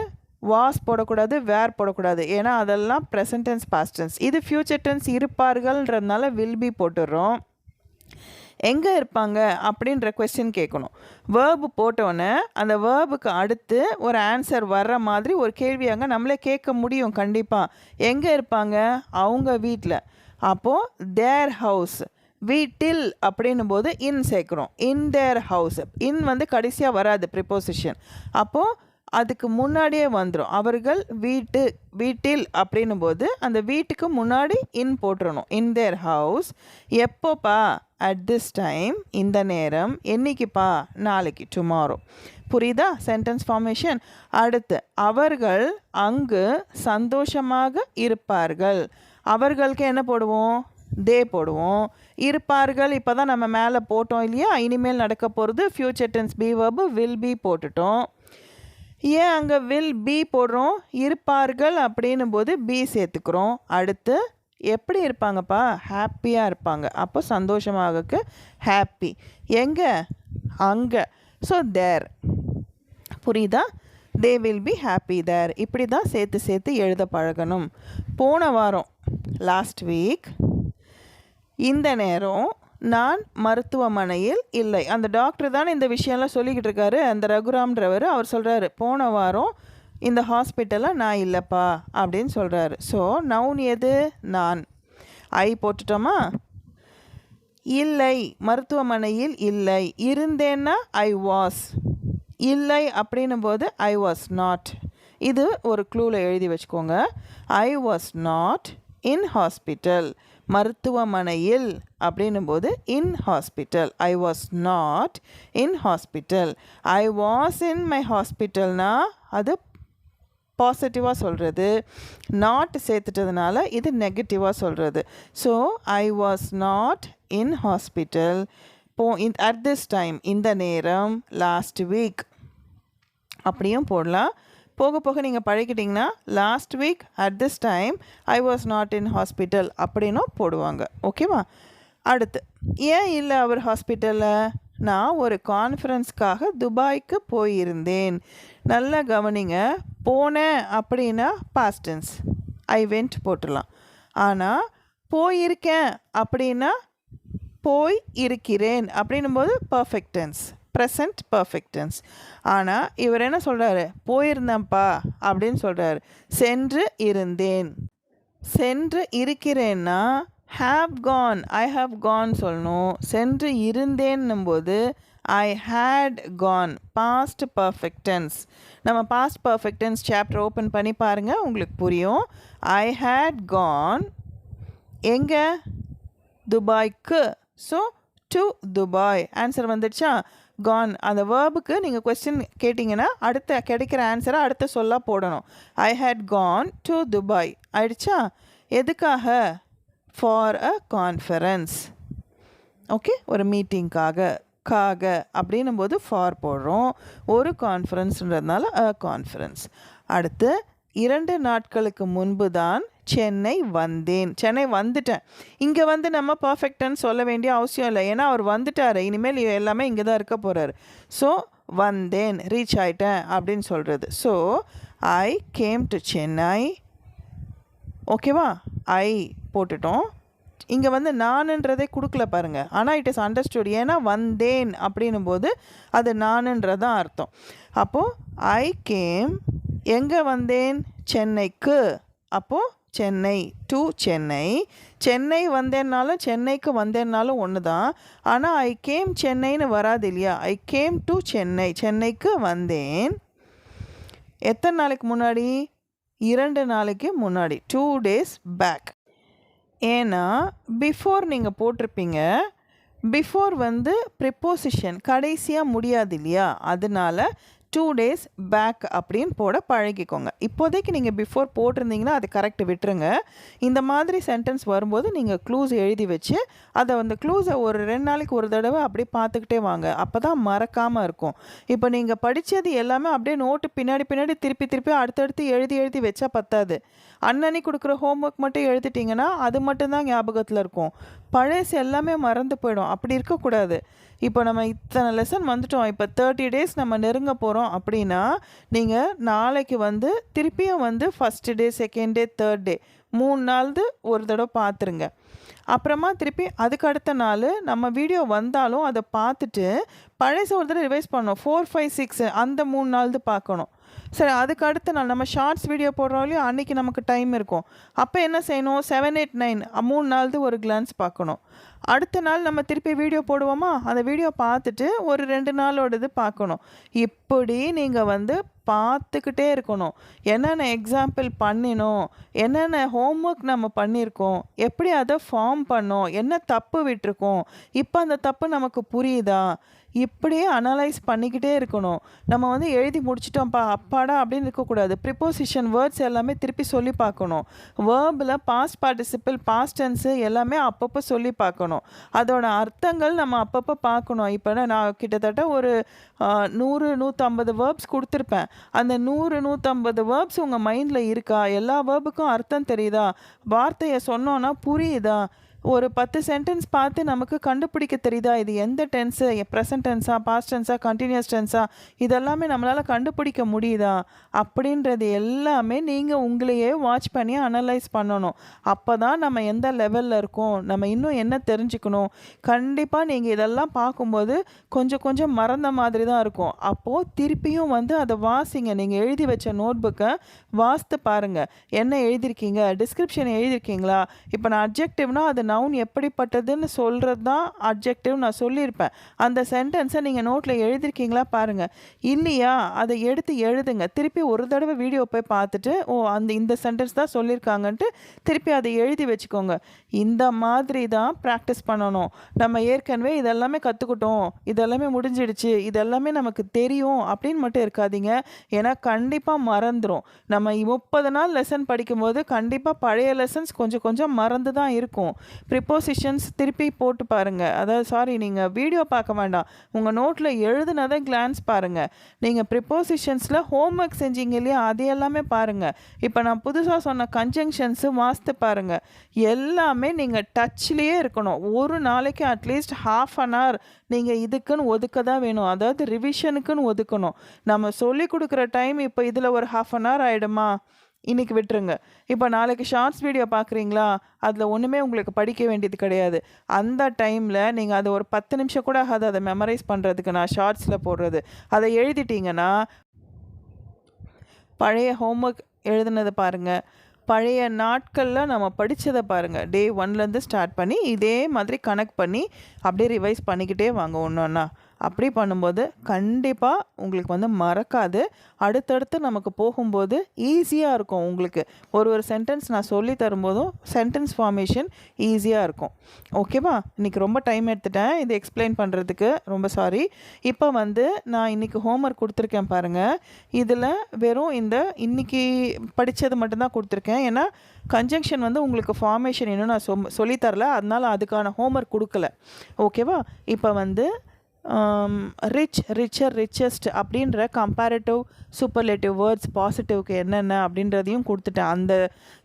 வாஸ் போடக்கூடாது, வேர் போடக்கூடாது. ஏன்னா அதெல்லாம் ப்ரெசன்ட் டென்ஸ் பாஸ்ட் டென்ஸ். இது ஃப்யூச்சர் டென்ஸ் இருப்பார்கள்ன்றதுனால வில் பி போட்டுடுறோம். எங்கே இருப்பாங்க அப்படின்ற கொஸ்டின் கேட்கணும். வேர்பு போட்டோன்னே அந்த வேர்புக்கு அடுத்து ஒரு ஆன்சர் வர்ற மாதிரி ஒரு கேள்வி அங்கே நம்மளே கேட்க முடியும். கண்டிப்பாக எங்கே இருப்பாங்க? அவங்க வீட்டில். அப்போது தேர் ஹவுஸ். வீட்டில் அப்படின்னும் போது இன் சேர்க்குறோம். இன் தேர் ஹவுஸ். இன் கடைசியாக வராது ப்ரிப்போசிஷன். அப்போது அதுக்கு முன்னாடியே வந்துடும். அவர்கள் வீட்டில் அப்படின்னும் போது அந்த வீட்டுக்கு முன்னாடி இன் போட்டுறணும். In their house. எப்போப்பா? At this time. இந்த நேரம். என்னைக்குப்பா? நாளைக்கு, டுமாரோ. புரியுதா சென்டென்ஸ் ஃபார்மேஷன்? அடுத்து அவர்கள் அங்கு சந்தோஷமாக இருப்பார்கள். அவர்களுக்கு என்ன போடுவோம்? தே போடுவோம். இருப்பார்கள் இப்போ தான் நம்ம மேலே போட்டோம் இல்லையா? இனிமேல் நடக்க போகிறது future tense be verb will be போட்டுட்டோம். ஏன் அங்கே வில் பி போடுறோம்? இருப்பார்கள் அப்படின்னும் போது பி சேர்த்துக்கிறோம். அடுத்து எப்படி இருப்பாங்கப்பா? ஹாப்பியாக இருப்பாங்க. அப்போ சந்தோஷமாக ஹாப்பி. எங்கே? அங்கே. ஸோ தேர். புரியுதா? தே வில் பி ஹாப்பி தேர். இப்படி தான் சேர்த்து எழுத பழகணும். போன வாரம் லாஸ்ட் வீக் இந்த நேரம் நான் மருத்துவமனையில் இல்லை. அந்த டாக்டர் தானே இந்த விஷயம்லாம் சொல்லிக்கிட்டு இருக்காரு. அந்த ரகுராம்ன்றவர் அவர் சொல்கிறாரு போன வாரம் இந்த ஹாஸ்பிட்டலில் நான் இல்லைப்பா அப்படின்னு சொல்கிறாரு. ஸோ நவுன் எது? நான். ஐ போட்டுட்டோமா? இல்லை, மருத்துவமனையில் இல்லை. இருந்தேன்னா ஐ வாஸ். இல்லை அப்படின்னும் போது ஐ வாஸ் நாட். இது ஒரு க்ளூவில் எழுதி வச்சுக்கோங்க. I was not in hospital. மருத்துவமனையில் அப்படின்னும் போது in hospital. I was not in hospital. I was in my ஹாஸ்பிட்டல்னா அது பாசிட்டிவாக சொல்கிறது. நாட் சேர்த்துட்டதுனால இது நெகட்டிவாக சொல்கிறது. So I was not in hospital at this time, இந்த நேரம், லாஸ்ட் வீக் அப்படியும் போடலாம். போக போக நீங்கள் பழகிட்டிங்கன்னா last week at this time I was not in hospital அப்படின்னும் போடுவாங்க. ஓகேவா? அடுத்து, ஏன் இல்லை அவர் ஹாஸ்பிட்டலில்? நான் ஒரு கான்ஃபரன்ஸ்க்காக துபாய்க்கு போயிருந்தேன். நல்லா கவனிங்க. போனேன் அப்படின்னா பாஸ்ட் டென்ஸ், ஐ வெண்ட் போட்டுடலாம். ஆனால் போயிருக்கேன் அப்படின்னா போய் இருக்கிறேன் அப்படின்னும் போது perfect tense, present perfect tense. ஆனால் இவர் என்ன சொல்கிறாரு? போயிருந்தேன்ப்பா அப்படின்னு சொல்கிறாரு. சென்று இருந்தேன். சென்று இருக்கிறேன்னா have gone, I have gone சொல்லணும். சென்று இருந்தேன்னும் போது I had gone, past perfect tense. நம்ம past perfect tense chapter open பண்ணி பாருங்கள், உங்களுக்கு புரியும். ஐ ஹேட் கான் எங்கே? துபாய்க்கு. So to Dubai. ஆன்சர் வந்துடுச்சா? கான் அந்த வேர்புக்கு நீங்கள் கொஸ்டின் கேட்டிங்கன்னா அடுத்த கிடைக்கிற ஆன்சரை அடுத்த சொல்லாக போடணும். ஐ ஹேட் கான் டு துபாய் ஆயிடுச்சா? எதுக்காக? For a conference. ஓகே, ஒரு மீட்டிங்காக அப்படின்னும் போது ஃபார் போடுறோம். ஒரு கான்ஃபரன்ஸ்ன்றதுனால அ கான்ஃபரன்ஸ். அடுத்து, 2 நாட்களுக்கு முன்பு தான் சென்னை வந்தேன். சென்னை வந்துட்டேன். இங்கே வந்து நம்ம பர்ஃபெக்டான்னு சொல்ல வேண்டிய அவசியம் இல்லை. ஏன்னா அவர் வந்துட்டார். இனிமேல் எல்லாமே இங்கே தான் இருக்க போகிறாரு. ஸோ வந்தேன், ரீச் ஆயிட்டேன் அப்படின்னு சொல்கிறது. So I came to Chennai. ஓகேவா? ஐ போட்டுட்டோம். இங்கே வந்து நானுன்றதே கொடுக்கல பாருங்கள். ஆனால் இட் இஸ் அண்டர்ஸ்டுட். ஏன்னா வந்தேன் அப்படின்னும் போது அது நானுன்றதான் அர்த்தம். அப்போது ஐ கேம், எங்கே வந்தேன்? சென்னைக்கு. அப்போது சென்னை டு சென்னை. சென்னை வந்தேன்னாலும் சென்னைக்கு வந்தேன்னாலும் ஒன்று தான். ஆனால் ஐ கேம் சென்னைன்னு வராது இல்லையா? I came to Chennai. சென்னைக்கு வந்தேன். எத்தனை நாளைக்கு முன்னாடி? 2 நாளைக்கு முன்னாடி, 2 days பேக். ஏன்னா பிஃபோர் நீங்கள் போட்டிருப்பீங்க. பிஃபோர் வந்து ப்ரிப்போசிஷன் கடைசியாக முடியாது இல்லையா? அதனால 2 days பேக் அப்படின்னு போட பழகிக்கோங்க. இப்போதைக்கு நீங்கள் பிஃபோர் போட்டிருந்தீங்கன்னா அது கரெக்ட், விட்டுருங்க. இந்த மாதிரி சென்டென்ஸ் வரும்போது நீங்கள் க்ளூஸ் எழுதி வச்சு அதை அந்த க்ளூஸை ஒரு 2 நாளைக்கு ஒரு தடவை அப்படியே பார்த்துக்கிட்டே வாங்க. அப்போ தான் மறக்காமல் இருக்கும். இப்போ நீங்கள் படித்தது எல்லாமே அப்படியே நோட்டு பின்னாடி திருப்பி அடுத்தடுத்து எழுதி வச்சா பத்தாது. அன்னன்னைக்கு கொடுக்குற ஹோம்ஒர்க் மட்டும் எழுதிட்டிங்கன்னா அது மட்டும்தான் ஞாபகத்தில் இருக்கும். பழசு எல்லாமே மறந்து போயிடும். அப்படி இருக்கக்கூடாது. இப்போ நம்ம இத்தனை லெசன் வந்துட்டோம். இப்போ 30 days நம்ம நெருங்க போகிறோம் அப்படின்னா நீங்கள் நாளைக்கு வந்து திருப்பியும் வந்து first day, second day, third day 3 நாள்து ஒரு தடவை பார்த்துருங்க. அப்புறமா திருப்பி அதுக்கு அடுத்த நாள் நம்ம வீடியோ வந்தாலும் அதை பார்த்துட்டு பழச ஒரு தடவை ரிவைஸ் பண்ணணும். 4, 5, 6 அந்த 3 நாள்து பார்க்கணும். சரி, அதுக்கு அடுத்த நாள் நம்ம ஷார்ட்ஸ் வீடியோ போடுறோம் இல்லையா? அன்றைக்கி நமக்கு டைம் இருக்கும். அப்போ என்ன செய்யணும்? 7, 8, 9 3 நாள்து ஒரு கிளான்ஸ் பார்க்கணும். அடுத்த நாள் நம்ம திருப்பி வீடியோ போடுவோமா? அந்த வீடியோ பார்த்துட்டு ஒரு 2 நாளோடது பார்க்கணும். இப்படி நீங்கள் வந்து பார்த்துக்கிட்டே இருக்கணும். என்னென்ன எக்ஸாம்பிள் பண்ணினோம், என்னென்ன ஹோம்ஒர்க் நம்ம பண்ணியிருக்கோம், எப்படி அதை ஃபார்ம் பண்ணோம், என்ன தப்பு விட்டுருக்கோம், இப்போ அந்த தப்பு நமக்கு புரியுதா, இப்படியே அனலைஸ் பண்ணிக்கிட்டே இருக்கணும். நம்ம வந்து எழுதி முடிச்சிட்டோம்ப்பா அப்பாடா அப்படின்னு இருக்கக்கூடாது. ப்ரிப்போசிஷன் வேர்ட்ஸ் எல்லாமே திருப்பி சொல்லி பார்க்கணும். Waybill past participle, past tens எல்லாமே அப்பப்போ சொல்லி பார்க்கணும். அதோட அர்த்தங்கள் நம்ம அப்பப்போ பார்க்கணும். இப்போ நான் கிட்டத்தட்ட ஒரு 100, 150 வேர்ப்ஸ் கொடுத்துருப்பேன். அந்த 100, 150 வேர்ப்ஸ் உங்கள் மைண்டில் இருக்கா? எல்லா வேர்புக்கும் அர்த்தம் தெரியுதா? வார்த்தையை சொன்னோன்னா புரியுதா? ஒரு 10 சென்டென்ஸ் பார்த்து நமக்கு கண்டுபிடிக்க தெரியுதா இது எந்த டென்ஸு, ப்ரெசன்ட் டென்ஸா, பாஸ்ட் டென்ஸா, கண்டினியூஸ் டென்ஸா, இதெல்லாமே நம்மளால் கண்டுபிடிக்க முடியுதா அப்படின்றது எல்லாமே நீங்கள் உங்களையே வாட்ச் பண்ணி அனலைஸ் பண்ணணும். அப்போ தான் நம்ம எந்த லெவலில் இருக்கோம், நம்ம இன்னும் என்ன தெரிஞ்சுக்கணும். கண்டிப்பாக நீங்கள் இதெல்லாம் பார்க்கும்போது கொஞ்சம் கொஞ்சம் மறந்த மாதிரி தான் இருக்கும். அப்போது திருப்பியும் வந்து அதை வாசிங்க. நீங்கள் எழுதி வச்ச நோட் புக்கை வாசித்து பாருங்கள். என்ன எழுதியிருக்கீங்க, டிஸ்கிரிப்ஷன் எழுதியிருக்கீங்களா. இப்போ நான் அட்ஜெக்டிவ்னா அது நவுன் எப்படிப்பட்டதுன்னு சொல்கிறது தான் அட்ஜெக்டிவ் நான் சொல்லியிருப்பேன். அந்த சென்டென்ஸை நீங்கள் நோட்டில் எழுதியிருக்கீங்களா பாருங்கள். இல்லையா அதை எடுத்து எழுதுங்க. திருப்பி ஒரு தடவை வீடியோ போய் பார்த்துட்டு இந்த சென்டென்ஸ் தான் சொல்லியிருக்காங்கன்ட்டு திருப்பி அதை எழுதி வச்சுக்கோங்க. இந்த மாதிரி தான் ப்ராக்டிஸ் பண்ணணும். நம்ம ஏற்கனவே இதெல்லாமே கற்றுக்கிட்டோம், இதெல்லாமே முடிஞ்சிடுச்சு, இதெல்லாமே நமக்கு தெரியும் அப்படின்னு மட்டும் இருக்காதீங்க. ஏன்னா கண்டிப்பாக மறந்துடும். நம்ம 30 நாள் லெசன் படிக்கும்போது கண்டிப்பாக பழைய லெசன்ஸ் கொஞ்சம் கொஞ்சம் மறந்து தான் இருக்கும். ப்ரிப்போசிஷன்ஸ் திருப்பி போட்டு பாருங்கள். அதாவது நீங்கள் வீடியோ பார்க்க வேண்டாம், உங்கள் நோட்டில் எழுதுனதை கிளான்ஸ் பாருங்கள். நீங்கள் ப்ரிப்போசிஷன்ஸில் ஹோம்ஒர்க் செஞ்சீங்க இல்லையா, அது எல்லாமே பாருங்கள். இப்போ நான் புதுசாக சொன்ன கன்ஜங்ஷன்ஸு வாசித்து பாருங்கள். எல்லாமே நீங்கள் டச்லேயே இருக்கணும். ஒரு நாளைக்கு அட்லீஸ்ட் ½ hour நீங்கள் இதுக்குன்னு ஒதுக்க தான் வேணும். அதாவது ரிவிஷனுக்குன்னு ஒதுக்கணும். நம்ம சொல்லி கொடுக்குற டைம் இப்போ இதில் ஒரு ½ hour ஆகிடுமா, இன்றைக்கி விட்டுருங்க. இப்போ நாளைக்கு ஷார்ட்ஸ் வீடியோ பார்க்குறீங்களா, அதில் ஒன்றுமே உங்களுக்கு படிக்க வேண்டியது கிடையாது. அந்த டைமில் நீங்கள் அதை ஒரு 10 நிமிஷம் கூட ஆகாது அதை மெமரைஸ் பண்ணுறதுக்கு. நான் ஷார்ட்ஸில் போடுறது அதை எழுதிட்டிங்கன்னா பழைய ஹோம்ஒர்க் எழுதுனதை பாருங்கள், பழைய நாட்களில் நம்ம படித்ததை பாருங்கள். டே 1லேருந்து ஸ்டார்ட் பண்ணி இதே மாதிரி கனெக்ட் பண்ணி அப்படியே ரிவைஸ் பண்ணிக்கிட்டே வாங்க ஒன்று ஒன்றா. அப்படி பண்ணும்போது கண்டிப்பாக உங்களுக்கு வந்து மறக்காது. அடுத்தடுத்து நமக்கு போகும்போது ஈஸியாக இருக்கும். உங்களுக்கு ஒரு சென்டென்ஸ் நான் சொல்லி தரும்போதும் சென்டென்ஸ் ஃபார்மேஷன் ஈஸியாக இருக்கும். ஓகேவா? இன்றைக்கி ரொம்ப டைம் எடுத்துட்டேன் இது எக்ஸ்பிளைன் பண்ணுறதுக்கு, ரொம்ப சாரி. இப்போ வந்து நான் இன்றைக்கி ஹோம்ஒர்க் கொடுத்துருக்கேன் பாருங்கள். இதில் வெறும் இன்றைக்கி படித்தது மட்டும்தான் கொடுத்துருக்கேன். ஏன்னா கன்ஜங்ஷன் வந்து உங்களுக்கு ஃபார்மேஷன் இன்னும் நான் சொல்லித்தரல, அதனால் அதுக்கான ஹோம்ஒர்க் கொடுக்கல. ஓகேவா? இப்போ வந்து ரிச், ரிச்சர், ரிச்சஸ்ட் அப்படின்ற கம்பேரிட்டிவ் சூப்பர்லேட்டிவ் வேர்ட்ஸ் பாசிட்டிவ்க்கு என்னென்ன அப்படின்றதையும் கொடுத்துட்டேன். அந்த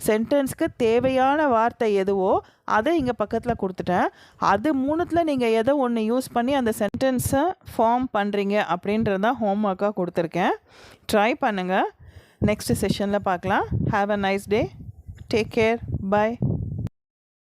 சென்டென்ஸ்க்கு தேவையான வார்த்தை எதுவோ அதை இங்கே பக்கத்தில் கொடுத்துட்டேன். அது 3த்தில் நீங்கள் எதை ஒன்று யூஸ் பண்ணி அந்த சென்டென்ஸை ஃபார்ம் பண்ணுறீங்க அப்படின்றது தான் ஹோம்ஒர்க்காக கொடுத்துருக்கேன். ட்ரை பண்ணுங்கள். நெக்ஸ்ட் செஷனில் பார்க்கலாம். Have a nice day. Take care. By.